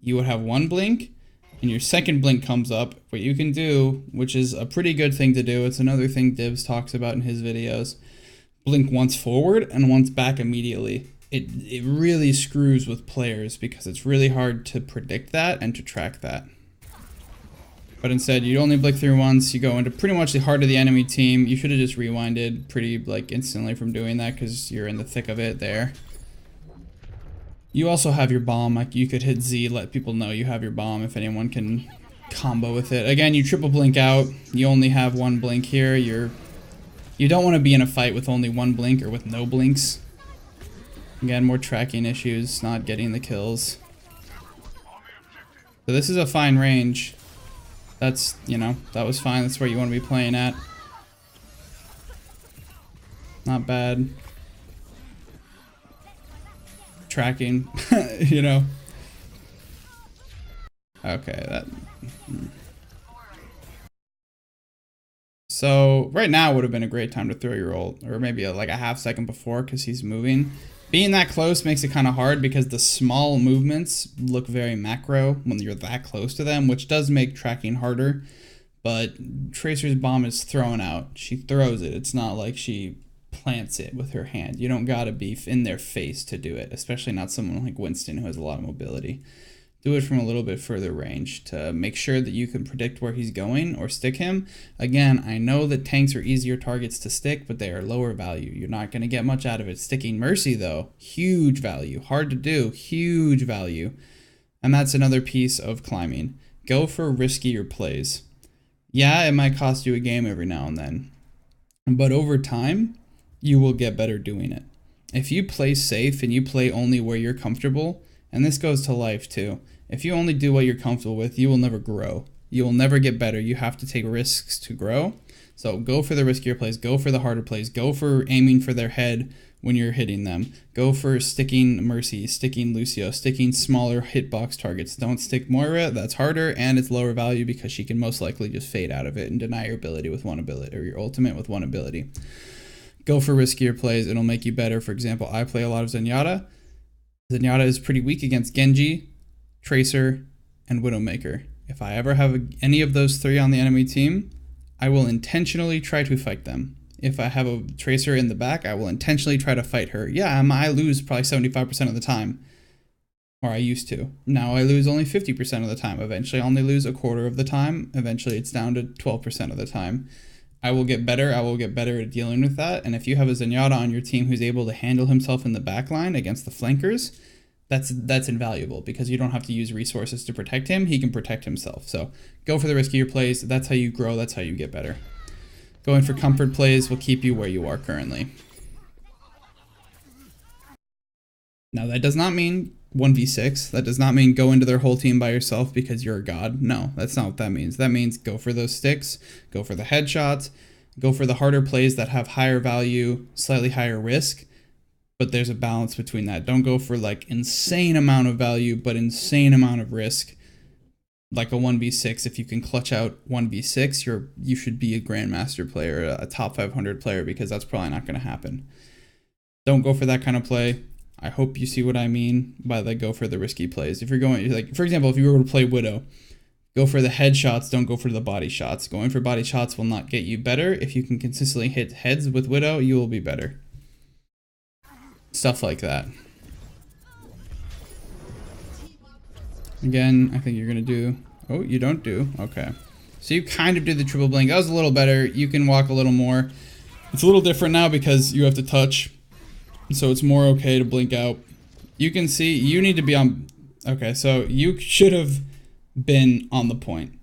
you would have 1 blink and your second blink comes up, what you can do, which is a pretty good thing to do. It's another thing Divs talks about in his videos. Blink once forward and once back immediately. It really screws with players because it's really hard to predict that and to track that. But instead, you only blink through once. You go into pretty much the heart of the enemy team. You should have just rewinded pretty like instantly from doing that because you're in the thick of it there. You also have your bomb. Like you could hit Z, let people know you have your bomb if anyone can combo with it. Again, you triple blink out. You only have one blink here. You don't want to be in a fight with only one blink or with no blinks. Again, more tracking issues, not getting the kills. So this is a fine range. That's, you know, that was fine. That's where you want to be playing at. Not bad. Tracking, you know. Okay, that... So, right now would have been a great time to throw your ult, or maybe like a half second before because he's moving. Being that close makes it kind of hard because the small movements look very macro when you're that close to them, which does make tracking harder. But Tracer's bomb is thrown out. She throws it. It's not like she plants it with her hand. You don't gotta be in their face to do it, especially not someone like Winston who has a lot of mobility. Do it from a little bit further range to make sure that you can predict where he's going or stick him. Again, I know that tanks are easier targets to stick, but they are lower value. You're not going to get much out of it. Sticking Mercy, though, huge value. Hard to do, huge value. And that's another piece of climbing. Go for riskier plays. Yeah, it might cost you a game every now and then, but over time, you will get better doing it. If you play safe and you play only where you're comfortable, and this goes to life too, if you only do what you're comfortable with, you will never grow. You will never get better. You have to take risks to grow. So go for the riskier plays, go for the harder plays, go for aiming for their head when you're hitting them. Go for sticking Mercy, sticking Lucio, sticking smaller hitbox targets. Don't stick Moira, that's harder and it's lower value because she can most likely just fade out of it and deny your ability with one ability, or your ultimate with one ability. Go for riskier plays, it'll make you better. For example, I play a lot of Zenyatta. Zenyatta is pretty weak against Genji, Tracer, and Widowmaker. If I ever have any of those three on the enemy team, I will intentionally try to fight them. If I have a Tracer in the back, I will intentionally try to fight her. Yeah, I lose probably 75% of the time. Or I used to. Now I lose only 50% of the time. Eventually I only lose a quarter of the time. Eventually it's down to 12% of the time. I will get better. I will get better at dealing with that. And if you have a Zenyatta on your team who's able to handle himself in the back line against the flankers, that's invaluable because you don't have to use resources to protect him. He can protect himself. So go for the riskier plays. That's how you grow. That's how you get better. Going for comfort plays will keep you where you are currently. Now that does not mean 1v6. That does not mean go into their whole team by yourself because you're a god. No, that's not what that means. That means go for those sticks, go for the headshots, go for the harder plays that have higher value, slightly higher risk, but there's a balance between that. Don't go for like insane amount of value, but insane amount of risk. Like a 1v6, if you can clutch out 1v6, you should be a grandmaster player, a top 500 player, because that's probably not going to happen. Don't go for that kind of play. I hope you see what I mean by like go for the risky plays. If you're going, like for example, if you were to play Widow, go for the headshots, don't go for the body shots. Going for body shots will not get you better. If you can consistently hit heads with Widow, you will be better. Stuff like that. Again, I think you're gonna do, oh, you don't do, okay. So you kind of did the triple blink. That was a little better. You can walk a little more. It's a little different now because you have to touch. So it's more okay to blink out. You can see, you need to be on, okay, so you should have been on the point.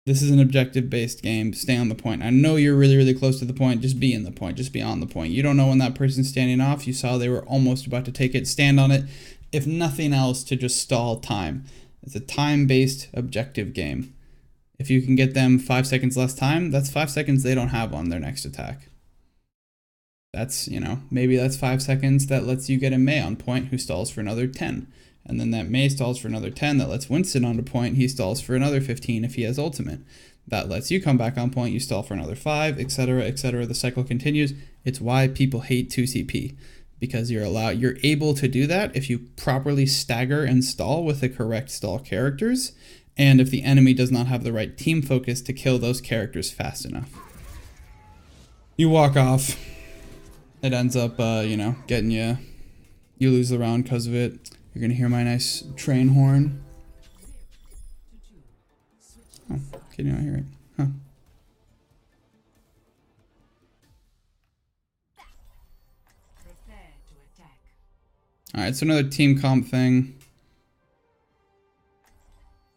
This is an objective-based game. Stay on the point. I know you're really, really close to the point. Just be in the point. Just be on the point. You don't know when that person's standing off. You saw they were almost about to take it. Stand on it. If nothing else, to just stall time. It's a time-based objective game. If you can get them 5 seconds less time, that's 5 seconds they don't have on their next attack. That's, you know, maybe that's 5 seconds that lets you get a Mei on point who stalls for another 10. And then that Mei stalls for another 10 that lets Winston onto point. He stalls for another 15 if he has ultimate. That lets you come back on point. You stall for another 5, etc., etc. The cycle continues. It's why people hate 2CP. Because you're able to do that if you properly stagger and stall with the correct stall characters, and if the enemy does not have the right team focus to kill those characters fast enough. You walk off, it ends up, you know, getting you lose the round because of it. You're gonna hear my nice train horn. Oh, Can you not hear it? Huh. Alright, so another team comp thing.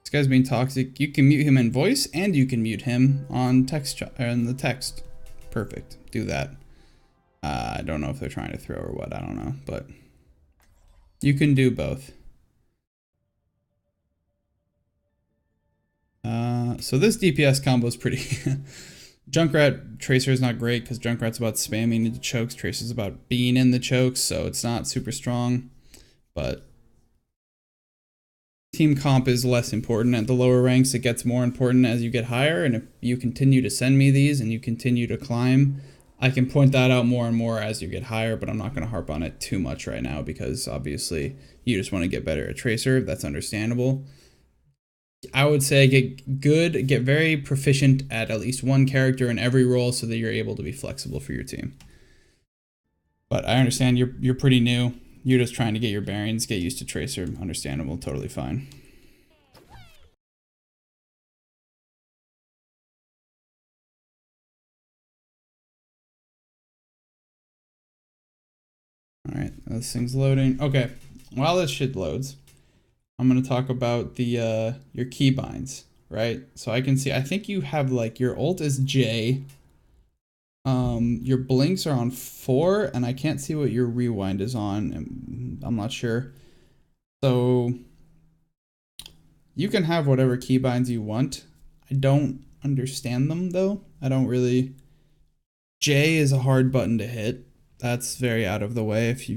This guy's being toxic. You can mute him in voice, and you can mute him on text in the text. Perfect. Do that. I don't know if they're trying to throw or what. I don't know, but you can do both. So this DPS combo is pretty. Junkrat Tracer is not great because Junkrat's about spamming into chokes. Tracer's about being in the chokes, so it's not super strong. But team comp is less important at the lower ranks. It gets more important as you get higher, and if you continue to send me these and you continue to climb, I can point that out more and more as you get higher, but I'm not going to harp on it too much right now because obviously you just want to get better at Tracer. That's understandable. I would say get good, get very proficient at least one character in every role so that you're able to be flexible for your team. But I understand you're pretty new. You're just trying to get your bearings, get used to Tracer. Understandable, totally fine. Alright, this thing's loading. Okay, while this shit loads, I'm gonna talk about the your keybinds, right? So I can see, I think you have like your ult is J. Your blinks are on 4, and I can't see what your rewind is on. I'm not sure. So you can have whatever keybinds you want. I don't understand them though. I don't really. J is a hard button to hit. That's very out of the way. If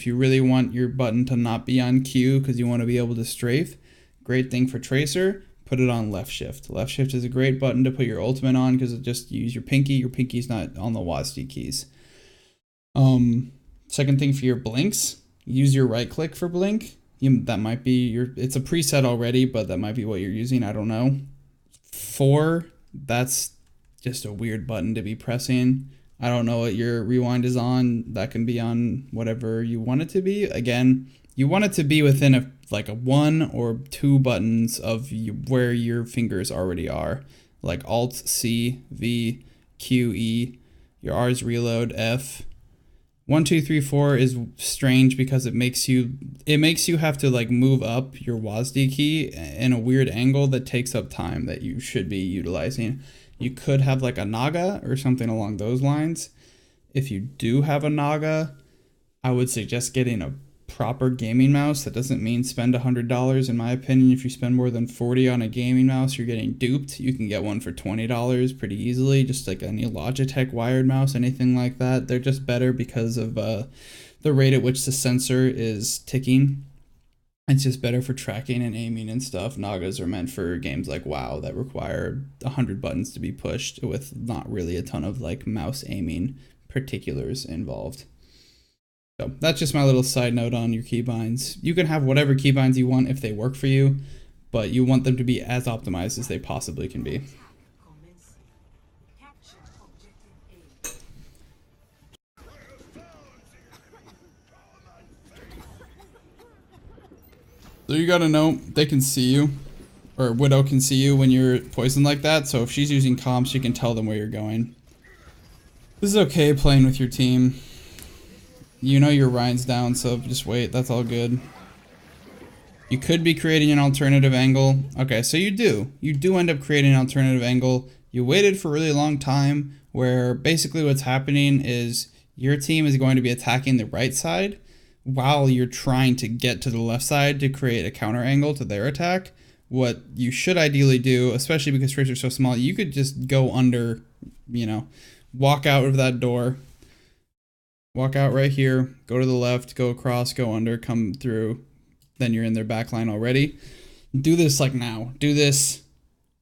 you really want your button to not be on Q because you want to be able to strafe, great thing for Tracer, put it on left shift. Left shift is a great button to put your ultimate on because it just use your pinky. Your pinky's not on the WASD keys. Second thing for your blinks, use your right click for blink. That might be it's a preset already, but that might be what you're using. I don't know. 4, that's just a weird button to be pressing. I don't know what your rewind is on. That can be on whatever you want it to be. Again, you want it to be within a 1 or 2 buttons of where your fingers already are. Like Alt, C, V, Q, E. Your R is reload, F. 1, 2, 3, 4 is strange because it makes you have to like move up your WASD key in a weird angle that takes up time that you should be utilizing. You could have like a Naga or something along those lines. If you do have a Naga, I would suggest getting a proper gaming mouse. That doesn't mean spend $100 in my opinion. If you spend more than $40 on a gaming mouse, you're getting duped. You can get one for $20 pretty easily, just like any Logitech wired mouse, anything like that. They're just better because of the rate at which the sensor is ticking. It's just better for tracking and aiming and stuff. Nagas are meant for games like WoW that require 100 buttons to be pushed with not really a ton of like mouse aiming particulars involved. So that's just my little side note on your keybinds. You can have whatever keybinds you want if they work for you, but you want them to be as optimized as they possibly can be. So you gotta know, they can see you, or Widow can see you when you're poisoned like that, so if she's using comps, you can tell them where you're going. This is okay playing with your team. You know your Ryan's down, so just wait, that's all good. You could be creating an alternative angle. Okay, so you do end up creating an alternative angle. You waited for a really long time, where basically what's happening is your team is going to be attacking the right side, while you're trying to get to the left side to create a counter angle to their attack. What you should ideally do, especially because Tracer's so small, you could just go under, walk out of that door, walk out right here, go to the left, go across, go under, come through, then you're in their backline already. Do this like now. Do this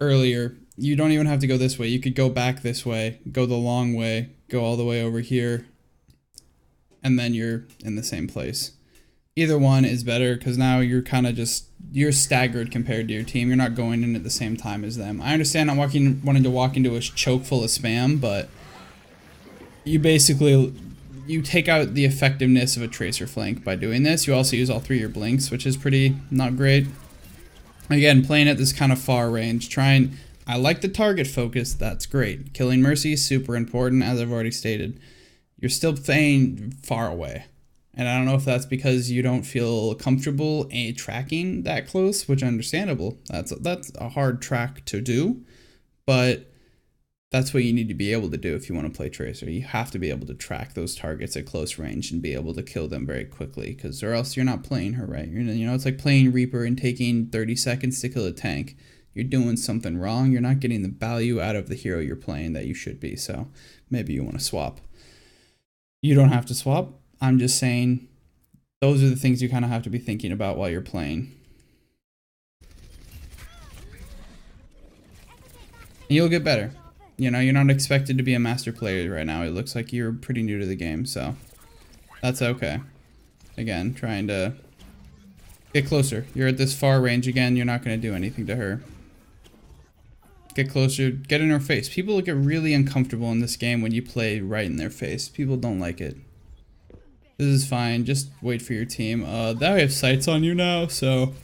earlier. You don't even have to go this way. You could go back this way, go the long way, go all the way over here, and then you're in the same place. Either one is better because now you're kind of you're staggered compared to your team. You're not going in at the same time as them. I understand not wanting to walk into a choke full of spam, but you take out the effectiveness of a Tracer flank by doing this. You also use all 3 of your blinks, which is pretty not great. Again, playing at this kind of far range, I like the target focus. That's great. Killing Mercy is super important, as I've already stated. You're still playing far away. And I don't know if that's because you don't feel comfortable tracking that close, which is understandable. That's a hard track to do, but that's what you need to be able to do if you want to play Tracer. You have to be able to track those targets at close range and be able to kill them very quickly, because or else you're not playing her right. You know, it's like playing Reaper and taking 30 seconds to kill a tank. You're doing something wrong. You're not getting the value out of the hero you're playing that you should be. So maybe you want to swap. You don't have to swap. I'm just saying those are the things you kind of have to be thinking about while you're playing. And you'll get better. You know, you're not expected to be a master player right now. It looks like you're pretty new to the game, so that's okay. Again, trying to get closer. You're at this far range again. You're not going to do anything to her. Get closer. Get in her face. People get really uncomfortable in this game when you play right in their face. People don't like it. This is fine. Just wait for your team. That we have sights on you now, so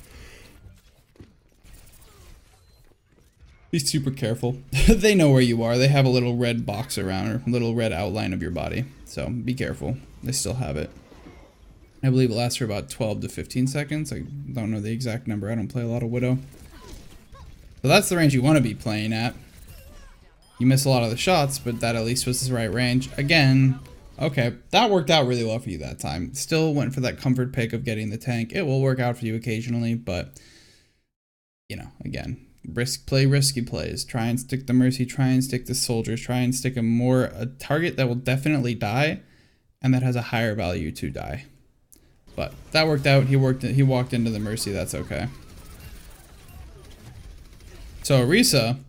be super careful. They know where you are. They have a little red box around, or a little red outline of your body. So be careful. They still have it. I believe it lasts for about 12 to 15 seconds. I don't know the exact number. I don't play a lot of Widow. So that's the range you want to be playing at. You miss a lot of the shots, but that at least was the right range. Again, okay, that worked out really well for you that time. Still went for that comfort pick of getting the tank. It will work out for you occasionally, but, you know, again, play risky plays. Try and stick the Mercy, try and stick the soldiers, try and stick a target that will definitely die and that has a higher value to die. But that worked out. He walked into the Mercy. That's okay. So Orisa,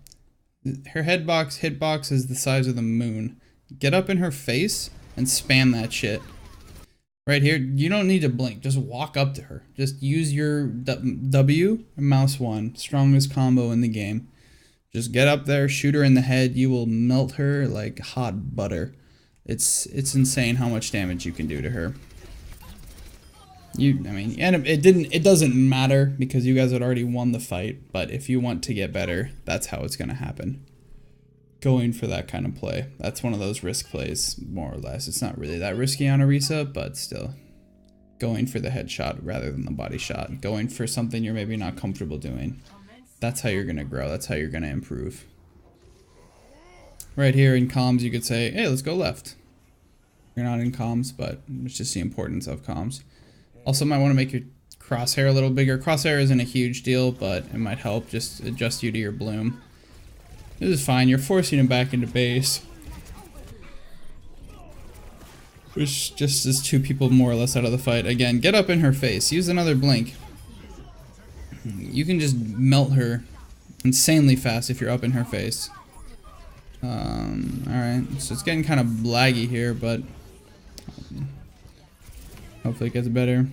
her hitbox is the size of the moon. Get up in her face and spam that shit. Right here, you don't need to blink. Just walk up to her. Just use your W or mouse 1. Strongest combo in the game. Just get up there, shoot her in the head. You will melt her like hot butter. It's insane how much damage you can do to her. And it doesn't matter because you guys had already won the fight, but if you want to get better, that's how it's gonna happen. Going for that kind of play. That's one of those risk plays, more or less. It's not really that risky on Orisa, but still. Going for the headshot rather than the body shot. Going for something you're maybe not comfortable doing. That's how you're gonna grow, that's how you're gonna improve. Right here in comms you could say, hey, let's go left. You're not in comms, but it's just the importance of comms. Also might want to make your crosshair a little bigger. Crosshair isn't a huge deal, but it might help just adjust you to your bloom. This is fine. You're forcing him back into base. Which just is 2 people more or less out of the fight. Again, get up in her face. Use another blink. You can just melt her insanely fast if you're up in her face. Alright, so it's getting kind of laggy here, but hopefully it gets better.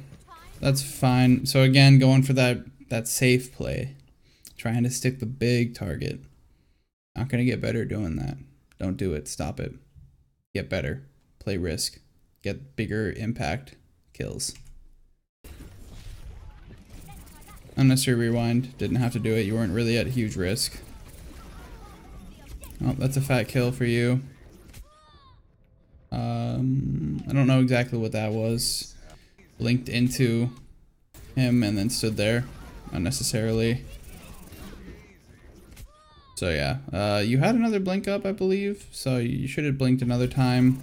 That's fine. So again, going for that safe play. Trying to stick the big target. Not gonna get better doing that. Don't do it. Stop it. Get better. Play risk. Get bigger impact kills. Unnecessary rewind. Didn't have to do it. You weren't really at huge risk. Oh, that's a fat kill for you. I don't know exactly what that was. Blinked into him and then stood there unnecessarily. So yeah, you had another blink up, I believe. So you should have blinked another time.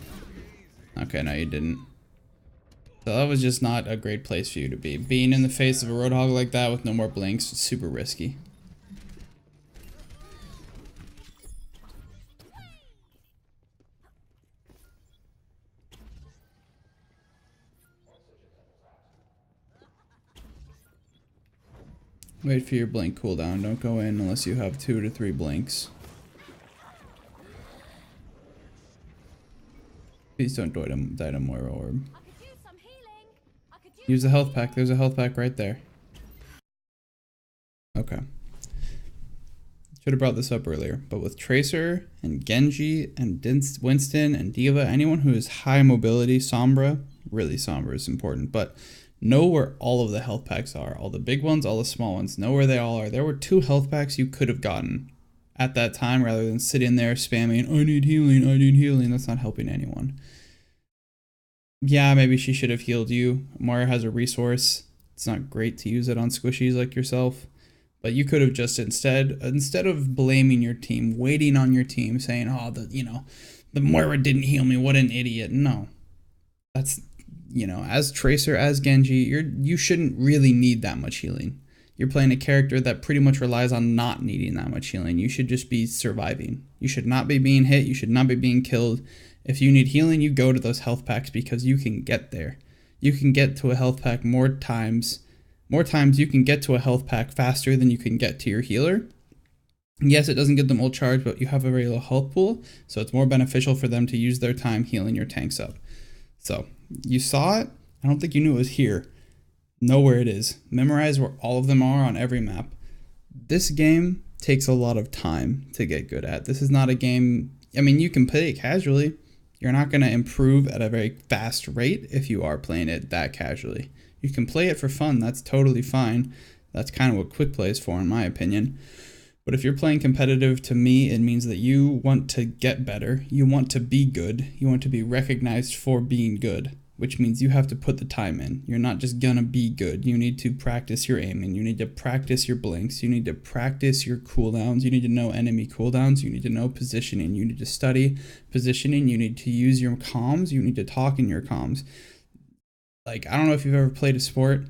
Okay, no, you didn't. So that was just not a great place for you to be. Being in the face of a Roadhog like that with no more blinks is super risky. Wait for your blink cooldown. Don't go in unless you have 2 to 3 blinks. Please don't Dynamora Orb. Use the health pack. There's a health pack right there. Okay. Should have brought this up earlier, but with Tracer and Genji and Winston and D.Va, anyone who is high mobility, Sombra, really Sombra is important, but know where all of the health packs are. All the big ones, all the small ones. Know where they all are. There were 2 health packs you could have gotten at that time rather than sitting there spamming, I need healing, I need healing. That's not helping anyone. Yeah, maybe she should have healed you. Moira has a resource. It's not great to use it on squishies like yourself. But you could have just instead of blaming your team, waiting on your team, saying, oh, the Moira didn't heal me, what an idiot. No. That's, as Tracer, as Genji, you shouldn't really need that much healing. You're playing a character that pretty much relies on not needing that much healing. You should just be surviving. You should not be being hit. You should not be being killed. If you need healing, you go to those health packs because you can get there. You can get to a health pack more times. More times you can get to a health pack faster than you can get to your healer. Yes, it doesn't get them all charged, but you have a very low health pool, so it's more beneficial for them to use their time healing your tanks up. So, you saw it. I don't think you knew it was here. Know where it is. Memorize where all of them are on every map. This game takes a lot of time to get good at. This is not a game, you can play it casually. You're not going to improve at a very fast rate if you are playing it that casually. You can play it for fun. That's totally fine. That's kind of what quick play is for, in my opinion. But if you're playing competitive, to me, it means that you want to get better. You want to be good. You want to be recognized for being good, which means you have to put the time in. You're not just gonna be good. You need to practice your aiming. You need to practice your blinks. You need to practice your cooldowns. You need to know enemy cooldowns. You need to know positioning. You need to study positioning. You need to use your comms. You need to talk in your comms. Like, I don't know if you've ever played a sport,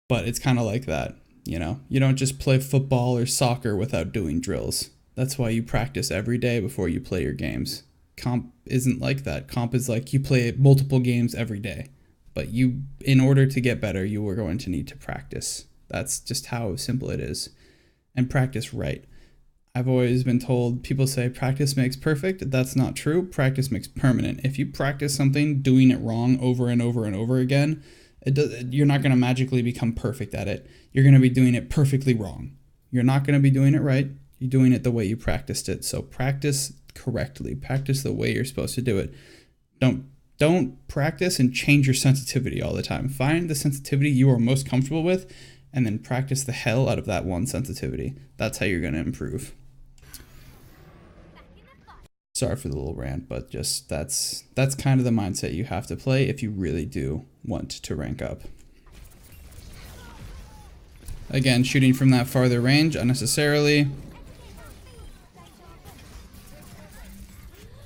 but it's kind of like that. You don't just play football or soccer without doing drills. That's why you practice every day before you play your games. Comp isn't like that. Comp is like you play multiple games every day. But in order to get better, you are going to need to practice. That's just how simple it is. And practice right. I've always been told, people say practice makes perfect. That's not true. Practice makes permanent. If you practice something, doing it wrong over and over and over again, you're not going to magically become perfect at it. You're going to be doing it perfectly wrong. You're not going to be doing it right. You're doing it the way you practiced it. So practice correctly. Practice the way you're supposed to do it. Don't practice and change your sensitivity all the time. Find the sensitivity you are most comfortable with and then practice the hell out of that one sensitivity. That's how you're going to improve. Sorry for the little rant, but just that's kind of the mindset you have to play if you really do want to rank up. Again, shooting from that farther range unnecessarily.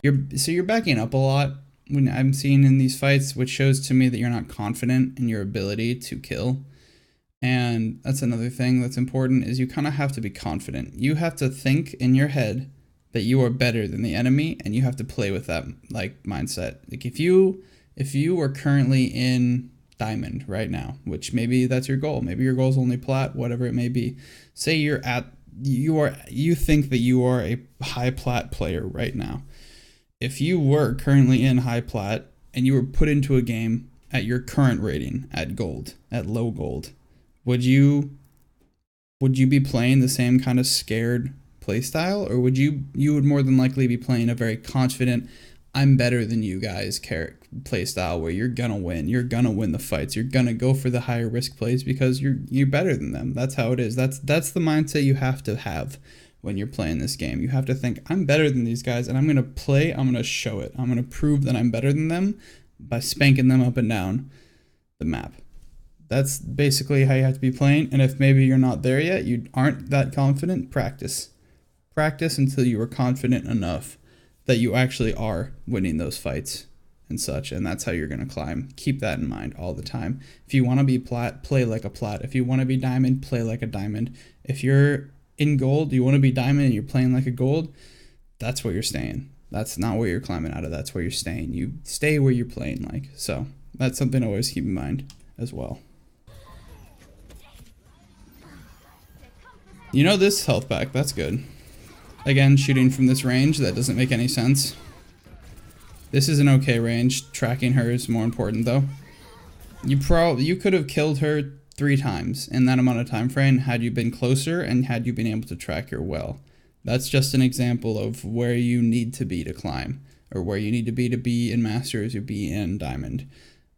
You're backing up a lot when I'm seeing in these fights, which shows to me that you're not confident in your ability to kill. And that's another thing that's important, is you kind of have to be confident. You have to think in your head that you are better than the enemy, and you have to play with that mindset. Like if you are currently in diamond right now, which maybe that's your goal, maybe your goal is only plat, whatever it may be. Say you think that you are a high plat player right now. If you were currently in high plat and you were put into a game at your current rating at gold, at low gold, would you be playing the same kind of scared playstyle, or would you would more than likely be playing a very confident, I'm better than you guys playstyle where you're gonna win the fights, you're gonna go for the higher risk plays because you're better than them. That's how it is. That's the mindset you have to have when you're playing this game. You have to think, I'm better than these guys and I'm gonna show it. I'm gonna prove that I'm better than them by spanking them up and down the map. That's basically how you have to be playing. And if maybe you're not there yet, you aren't that confident, practice. Practice until you are confident enough that you actually are winning those fights and such, and that's how you're going to climb. Keep that in mind all the time. If you want to be plat, play like a plat. If you want to be diamond, play like a diamond. If you're in gold, you want to be diamond and you're playing like a gold, that's where you're staying. That's not where you're climbing out of. That's where you're staying. You stay where you're playing like. So that's something to always keep in mind as well. This health pack, that's good. Again, shooting from this range, that doesn't make any sense. This is an okay range. Tracking her is more important though. You could have killed her 3 times in that amount of time frame had you been closer and had you been able to track her well. That's just an example of where you need to be to climb, or where you need to be in Masters or be in Diamond.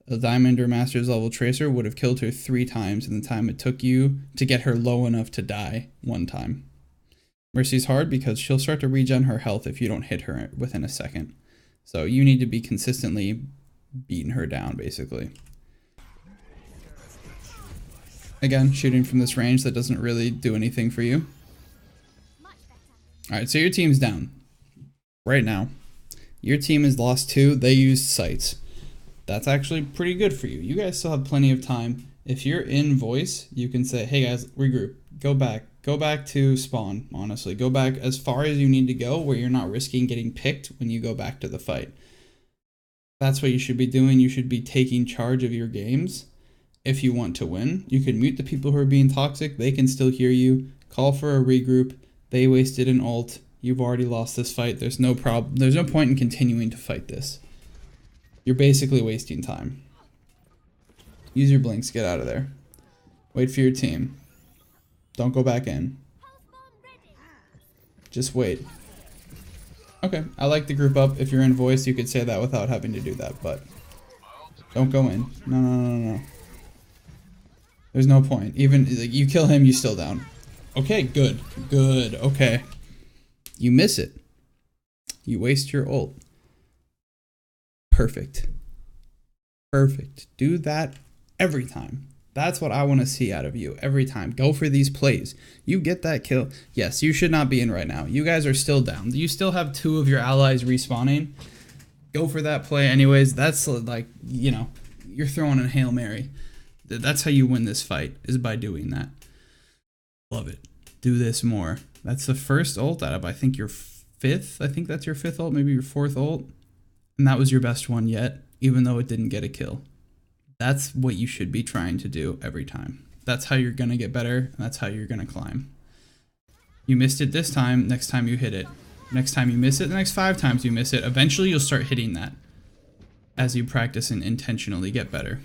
A Diamond or Masters level Tracer would have killed her 3 times in the time it took you to get her low enough to die 1 time. Mercy's hard because she'll start to regen her health if you don't hit her within a second. So you need to be consistently beating her down, basically. Again, shooting from this range that doesn't really do anything for you. Alright, so your team's down. Right now. Your team has lost 2. They used sights. That's actually pretty good for you. You guys still have plenty of time. If you're in voice, you can say, hey guys, regroup. Go back. Go back to spawn, honestly. Go back as far as you need to go where you're not risking getting picked when you go back to the fight. That's what you should be doing. You should be taking charge of your games. If you want to win, you can mute the people who are being toxic. They can still hear you. Call for a regroup. They wasted an ult. You've already lost this fight. There's no problem. There's no point in continuing to fight this. You're basically wasting time. Use your blinks. Get out of there. Wait for your team. Don't go back in. Just wait. Okay, I like the group up. If you're in voice, you could say that without having to do that, but don't go in. No. There's no point. Even like, you kill him, you still down. Okay, good. Good. Okay. You miss it. You waste your ult. Perfect. Perfect. Do that every time. That's what I want to see out of you every time. Go for these plays. You get that kill. Yes, you should not be in right now. You guys are still down. You still have 2 of your allies respawning. Go for that play anyways. That's like, you know, you're throwing a Hail Mary. That's how you win this fight, is by doing that. Love it. Do this more. That's the first ult out of, I think, your 5th. I think that's your 5th ult, maybe your 4th ult. And that was your best one yet, even though it didn't get a kill. That's what you should be trying to do every time. That's how you're going to get better, and that's how you're going to climb. You missed it this time, next time you hit it. Next time you miss it, the next 5 times you miss it. Eventually you'll start hitting that as you practice and intentionally get better.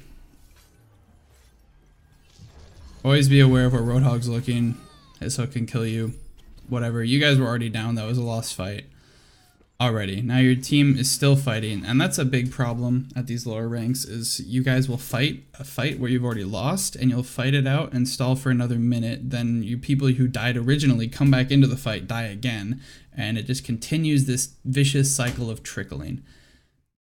Always be aware of where Roadhog's looking. His hook can kill you. Whatever. You guys were already down. That was a lost fight already. Now your team is still fighting, and that's a big problem at these lower ranks, is you guys will fight a fight where you've already lost, and you'll fight it out and stall for another minute. Then you people who died originally come back into the fight, die again, and it just continues this vicious cycle of trickling.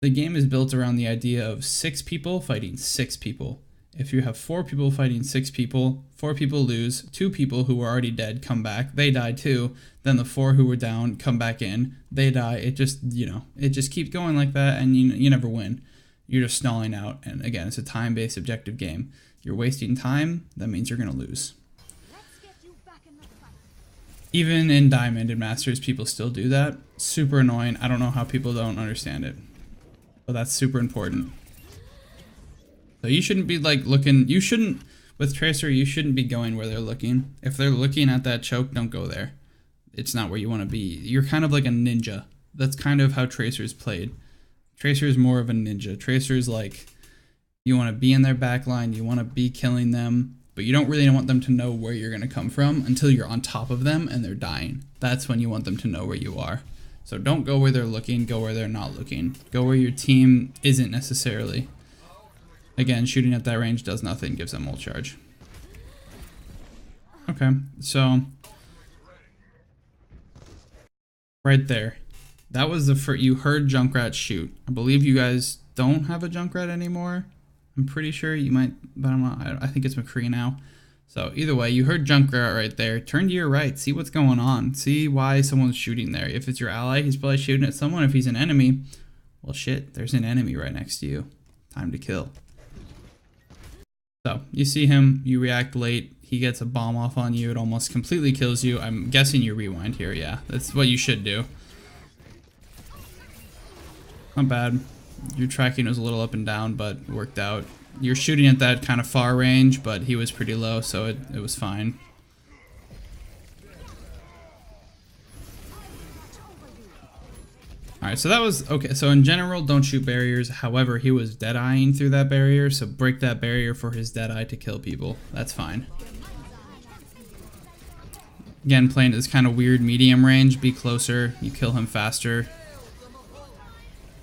The game is built around the idea of 6 people fighting 6 people. If you have 4 people fighting 6 people, 4 people lose, 2 people who were already dead come back, they die too, then the 4 who were down come back in, they die. It just, you know, it just keeps going like that, and you never win. You're just stalling out, and again, it's a time-based objective game. You're wasting time, that means you're gonna lose. Even in Diamond and Masters, people still do that. Super annoying. I don't know how people don't understand it, but that's super important. So you shouldn't be like looking, you shouldn't, with Tracer, you shouldn't be going where they're looking. If they're looking at that choke, don't go there. It's not where you want to be. You're kind of like a ninja. That's kind of how Tracer's played. Tracer is more of a ninja. Tracer is like, you want to be in their backline, you want to be killing them, but you don't really want them to know where you're going to come from until you're on top of them and they're dying. That's when you want them to know where you are. So don't go where they're looking, go where they're not looking. Go where your team isn't necessarily. Again, shooting at that range does nothing, gives them ult charge. Okay, so right there. That was the first, you heard Junkrat shoot. I believe you guys don't have a Junkrat anymore. I'm pretty sure you might, but I'm not, I think it's McCree now. So either way, you heard Junkrat right there. Turn to your right, see what's going on. See why someone's shooting there. If it's your ally, he's probably shooting at someone. If he's an enemy, well shit, there's an enemy right next to you. Time to kill. So you see him, you react late, he gets a bomb off on you, it almost completely kills you. I'm guessing you rewind here, yeah. That's what you should do. Not bad. Your tracking was a little up and down, but worked out. You're shooting at that kind of far range, but he was pretty low, so it was fine. Alright, so that was, okay, so in general, don't shoot barriers. However, he was dead-eyeing through that barrier, so break that barrier for his dead-eye to kill people. That's fine. Again, playing this kind of weird medium range, be closer, you kill him faster.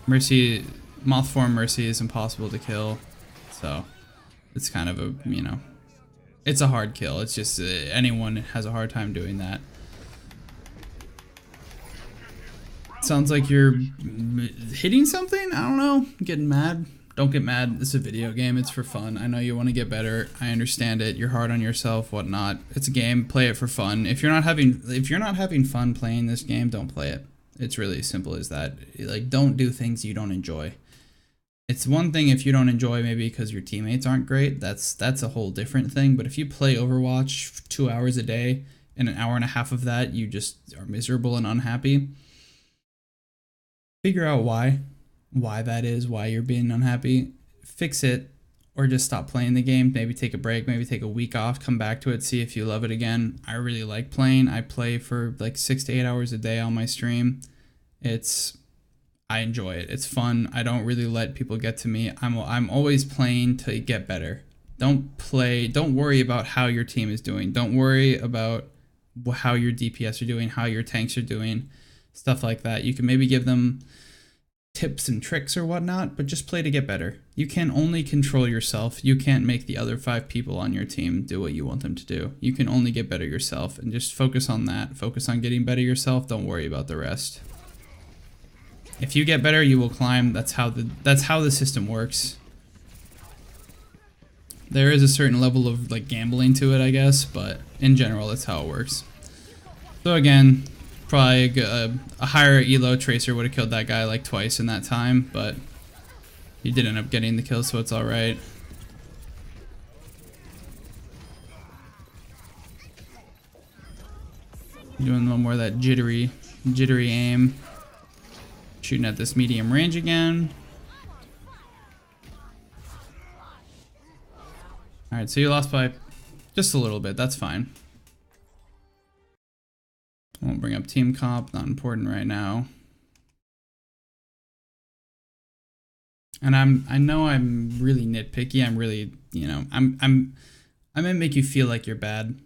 Mercy, Moth Form Mercy is impossible to kill, so it's kind of a, you know, it's a hard kill. It's just anyone has a hard time doing that. Sounds like you're hitting something? I don't know. Getting mad? Don't get mad. It's a video game. It's for fun. I know you want to get better. I understand it. You're hard on yourself, whatnot. It's a game. Play it for fun. If you're not having fun playing this game, don't play it. It's really as simple as that. Like, don't do things you don't enjoy. It's one thing if you don't enjoy maybe because your teammates aren't great. That's a whole different thing. But if you play Overwatch 2 hours a day and an hour and a half of that you just are miserable and unhappy, figure out why that is, why you're being unhappy, fix it, or just stop playing the game. Maybe take a break, maybe take a week off, come back to it, see if you love it again. I really like playing. I play for like 6 to 8 hours a day on my stream. I enjoy it. It's fun. I don't really let people get to me. I'm always playing to get better. Don't worry about how your team is doing. Don't worry about how your DPS are doing, how your tanks are doing, stuff like that. You can maybe give them tips and tricks or whatnot, but just play to get better. You can only control yourself. You can't make the other 5 people on your team do what you want them to do. You can only get better yourself, and just focus on that. Focus on getting better yourself. Don't worry about the rest. If you get better, you will climb. That's how the system works. There is a certain level of like gambling to it, I guess, but in general, that's how it works. So again, probably a higher elo tracer would have killed that guy like twice in that time, but he did end up getting the kill, so it's all right. Doing one more of that jittery aim. Shooting at this medium range again. Alright, so you lost by just a little bit. That's fine. I won't bring up team comp. Not important right now. And I know I'm really nitpicky. I'm really, you know, I might make you feel like you're bad.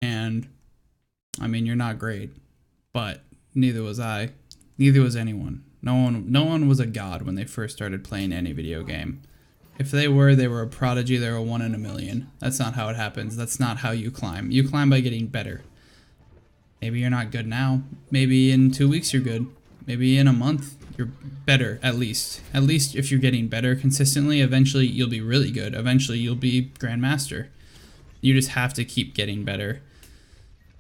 And I mean, you're not great, but neither was I. Neither was anyone. No one was a god when they first started playing any video game. If they were a prodigy. They were 1 in a million. That's not how it happens. That's not how you climb. You climb by getting better. Maybe you're not good now. Maybe in 2 weeks you're good. Maybe in a month you're better, at least. At least if you're getting better consistently, eventually you'll be really good. Eventually you'll be Grandmaster. You just have to keep getting better.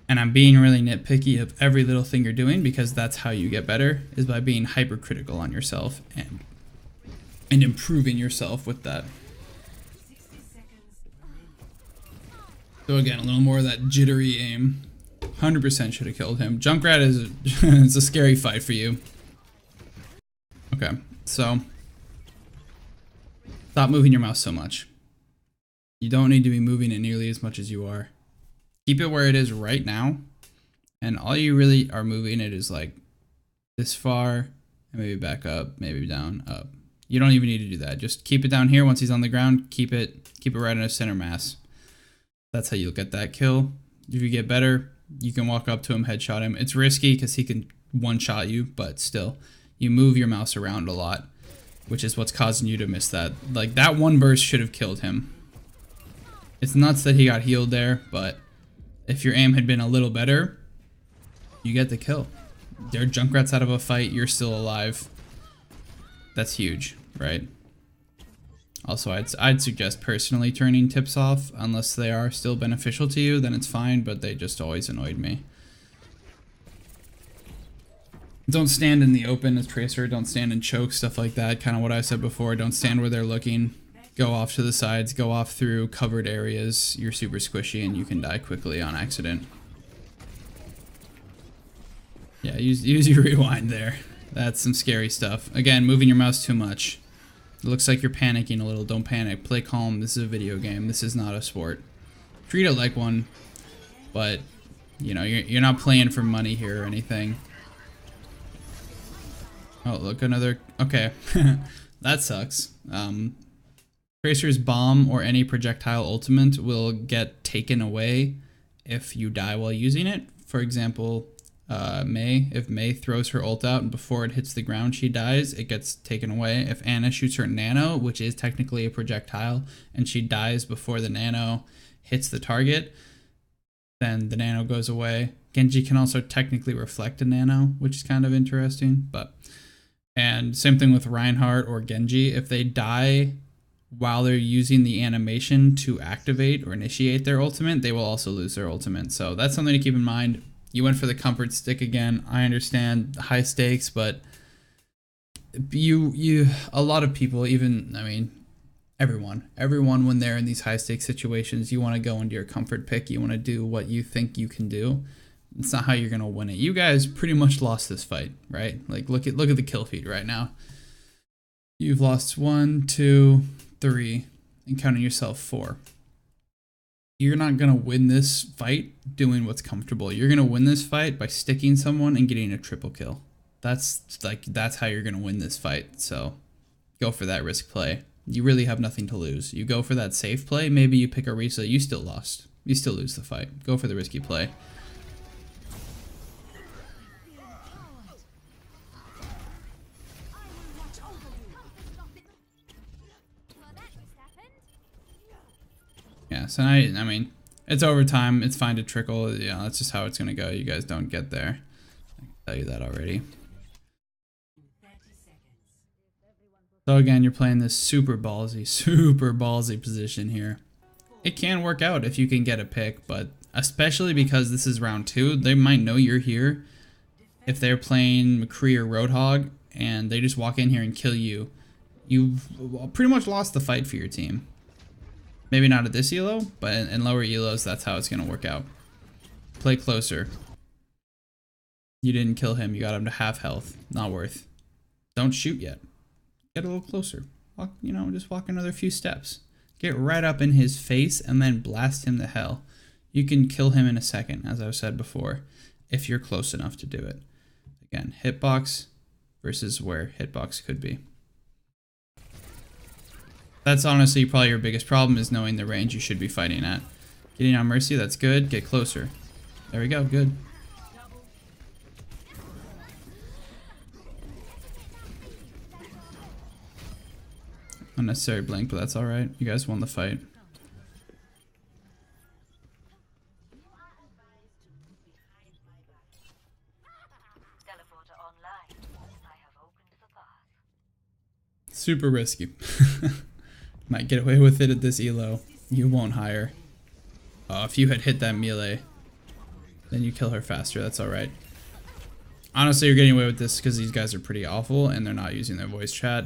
And I'm being really nitpicky of every little thing you're doing, because that's how you get better, is by being hypercritical on yourself and improving yourself with that. So again, a little more of that jittery aim. 100% should have killed him. Junkrat is it's a scary fight for you. Okay, so stop moving your mouse so much. You don't need to be moving it nearly as much as you are. Keep it where it is right now, and all you really are moving it is like this far, and maybe back up, maybe down, up. You don't even need to do that. Just keep it down here. Once he's on the ground, keep it right in a center mass. That's how you'll get that kill. If you get better, you can walk up to him, headshot him. It's risky because he can one-shot you, but still, you move your mouse around a lot, which is what's causing you to miss that. Like, that one burst should have killed him. It's nuts that he got healed there, but if your aim had been a little better, you get the kill. They're Junkrats out of a fight, you're still alive. That's huge, right? Also, I'd suggest personally turning tips off, unless they are still beneficial to you, then it's fine, but they just always annoyed me. Don't stand in the open as Tracer, don't stand in choke, stuff like that, kind of what I said before. Don't stand where they're looking. Go off to the sides, go off through covered areas. You're super squishy and you can die quickly on accident. Yeah, use your rewind there. That's some scary stuff. Again, moving your mouse too much. It looks like you're panicking a little. Don't panic. Play calm. This is a video game. This is not a sport. Treat it like one, but you know, you're not playing for money here or anything. Oh, look, another. Okay, that sucks. Tracer's bomb or any projectile ultimate will get taken away if you die while using it. For example, if Mei throws her ult out and before it hits the ground she dies, it gets taken away. If Anna shoots her nano, which is technically a projectile, and she dies before the nano hits the target, then the nano goes away. Genji can also technically reflect a nano, which is kind of interesting. And same thing with Reinhardt or Genji. If they die while they're using the animation to activate or initiate their ultimate, they will also lose their ultimate. So that's something to keep in mind. You went for the comfort stick again. I understand high stakes, but a lot of people, even, I mean, everyone when they're in these high stakes situations, you want to go into your comfort pick. You want to do what you think you can do. It's not how you're going to win it. You guys pretty much lost this fight, right? Like, look at the kill feed right now. You've lost 1, 2, 3, and counting yourself 4. You're not going to win this fight doing what's comfortable. You're going to win this fight by sticking someone and getting a triple kill. That's how you're going to win this fight. So go for that risk play. You really have nothing to lose. You go for that safe play. Maybe you pick a Risa. You still lost. You still lose the fight. Go for the risky play. Yeah, so I mean, it's overtime. It's fine to trickle. Yeah, that's just how it's going to go. You guys don't get there. I can tell you that already. So again, you're playing this super ballsy position here. It can work out if you can get a pick, but especially because this is round 2, they might know you're here. If they're playing McCree or Roadhog and they just walk in here and kill you, you've pretty much lost the fight for your team. Maybe not at this elo, but in lower elos, that's how it's going to work out. Play closer. You didn't kill him. You got him to half health. Not worth. Don't shoot yet. Get a little closer. Walk, just walk another few steps. Get right up in his face and then blast him to hell. You can kill him in a second, as I've said before, if you're close enough to do it. Again, hitbox versus where hitbox could be. That's honestly probably your biggest problem, is knowing the range you should be fighting at. Getting on Mercy, that's good. Get closer. There we go, good. Unnecessary blink, but that's alright. You guys won the fight. Super risky. Might get away with it at this elo. You won't hire. Oh, if you had hit that melee, then you kill her faster. That's alright. Honestly, you're getting away with this because these guys are pretty awful and they're not using their voice chat.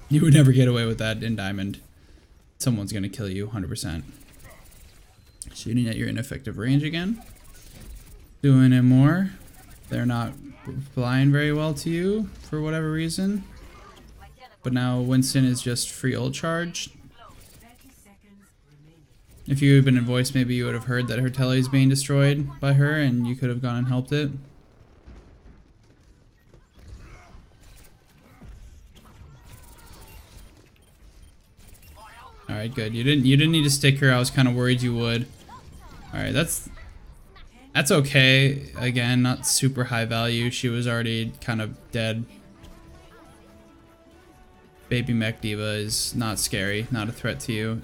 You would never get away with that in Diamond. Someone's going to kill you 100%. Shooting at your ineffective range again. Doing it more. They're not flying very well to you for whatever reason. But now Winston is just free ult charge. If you had been in voice, maybe you would have heard that her telly is being destroyed by her and you could have gone and helped it. Alright, good. You didn't need to stick her. I was kind of worried you would. Alright, that's okay. Again, not super high value. She was already kind of dead. Baby Mech Diva is not scary, not a threat to you.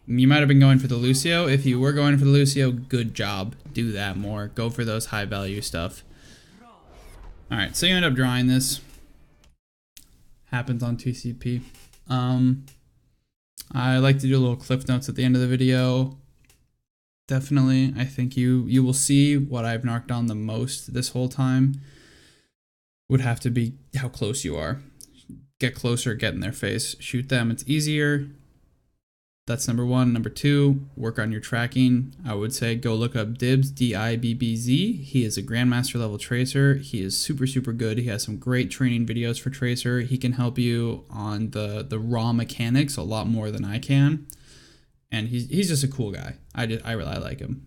You might have been going for the Lucio. If you were going for the Lucio, good job. Do that more. Go for those high value stuff. Alright, so you end up drawing this. Happens on TCP. I like to do little cliff notes at the end of the video. Definitely, I think you will see what I've knocked on the most this whole time would have to be how close you are. Get closer, get in their face, shoot them. It's easier. That's number 1. Number 2, work on your tracking. I would say go look up Dibs, D-I-B-B-Z. He is a Grandmaster level Tracer. He is super good. He has some great training videos for Tracer. He can help you on the raw mechanics a lot more than I can. And he's just a cool guy. I really like him,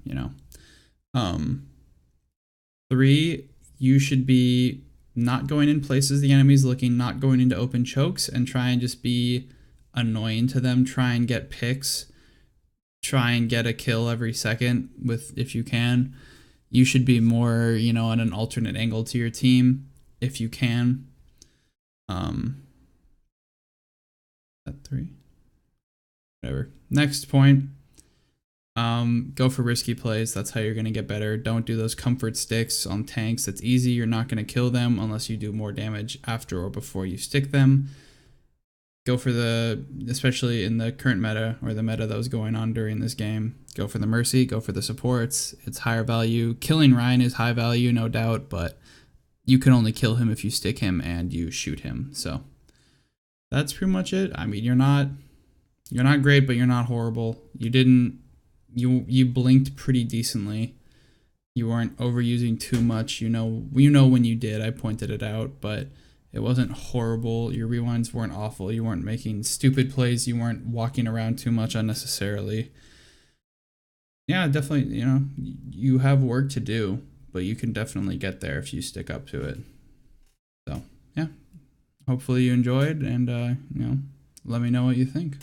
3, you should be not going in places the enemy's looking, not going into open chokes, and try and just be annoying to them. Try and get picks. Try and get a kill every second if you can. You should be more, on an alternate angle to your team if you can. That 3. Whatever. Next point. Go for risky plays. That's how you're going to get better. Don't do those comfort sticks on tanks. That's easy. You're not going to kill them unless you do more damage after or before you stick them. Go for the, especially in the current meta or the meta that was going on during this game, go for the Mercy, go for the supports. It's higher value. Killing Ryan is high value, no doubt, but you can only kill him if you stick him and you shoot him. So that's pretty much it. I mean, you're not great, but you're not horrible. You blinked pretty decently. You weren't overusing too much. You know when you did. I pointed it out, but it wasn't horrible. Your rewinds weren't awful. You weren't making stupid plays. You weren't walking around too much unnecessarily. Yeah, definitely, you have work to do, but you can definitely get there if you stick up to it. So, yeah. Hopefully you enjoyed, and, let me know what you think.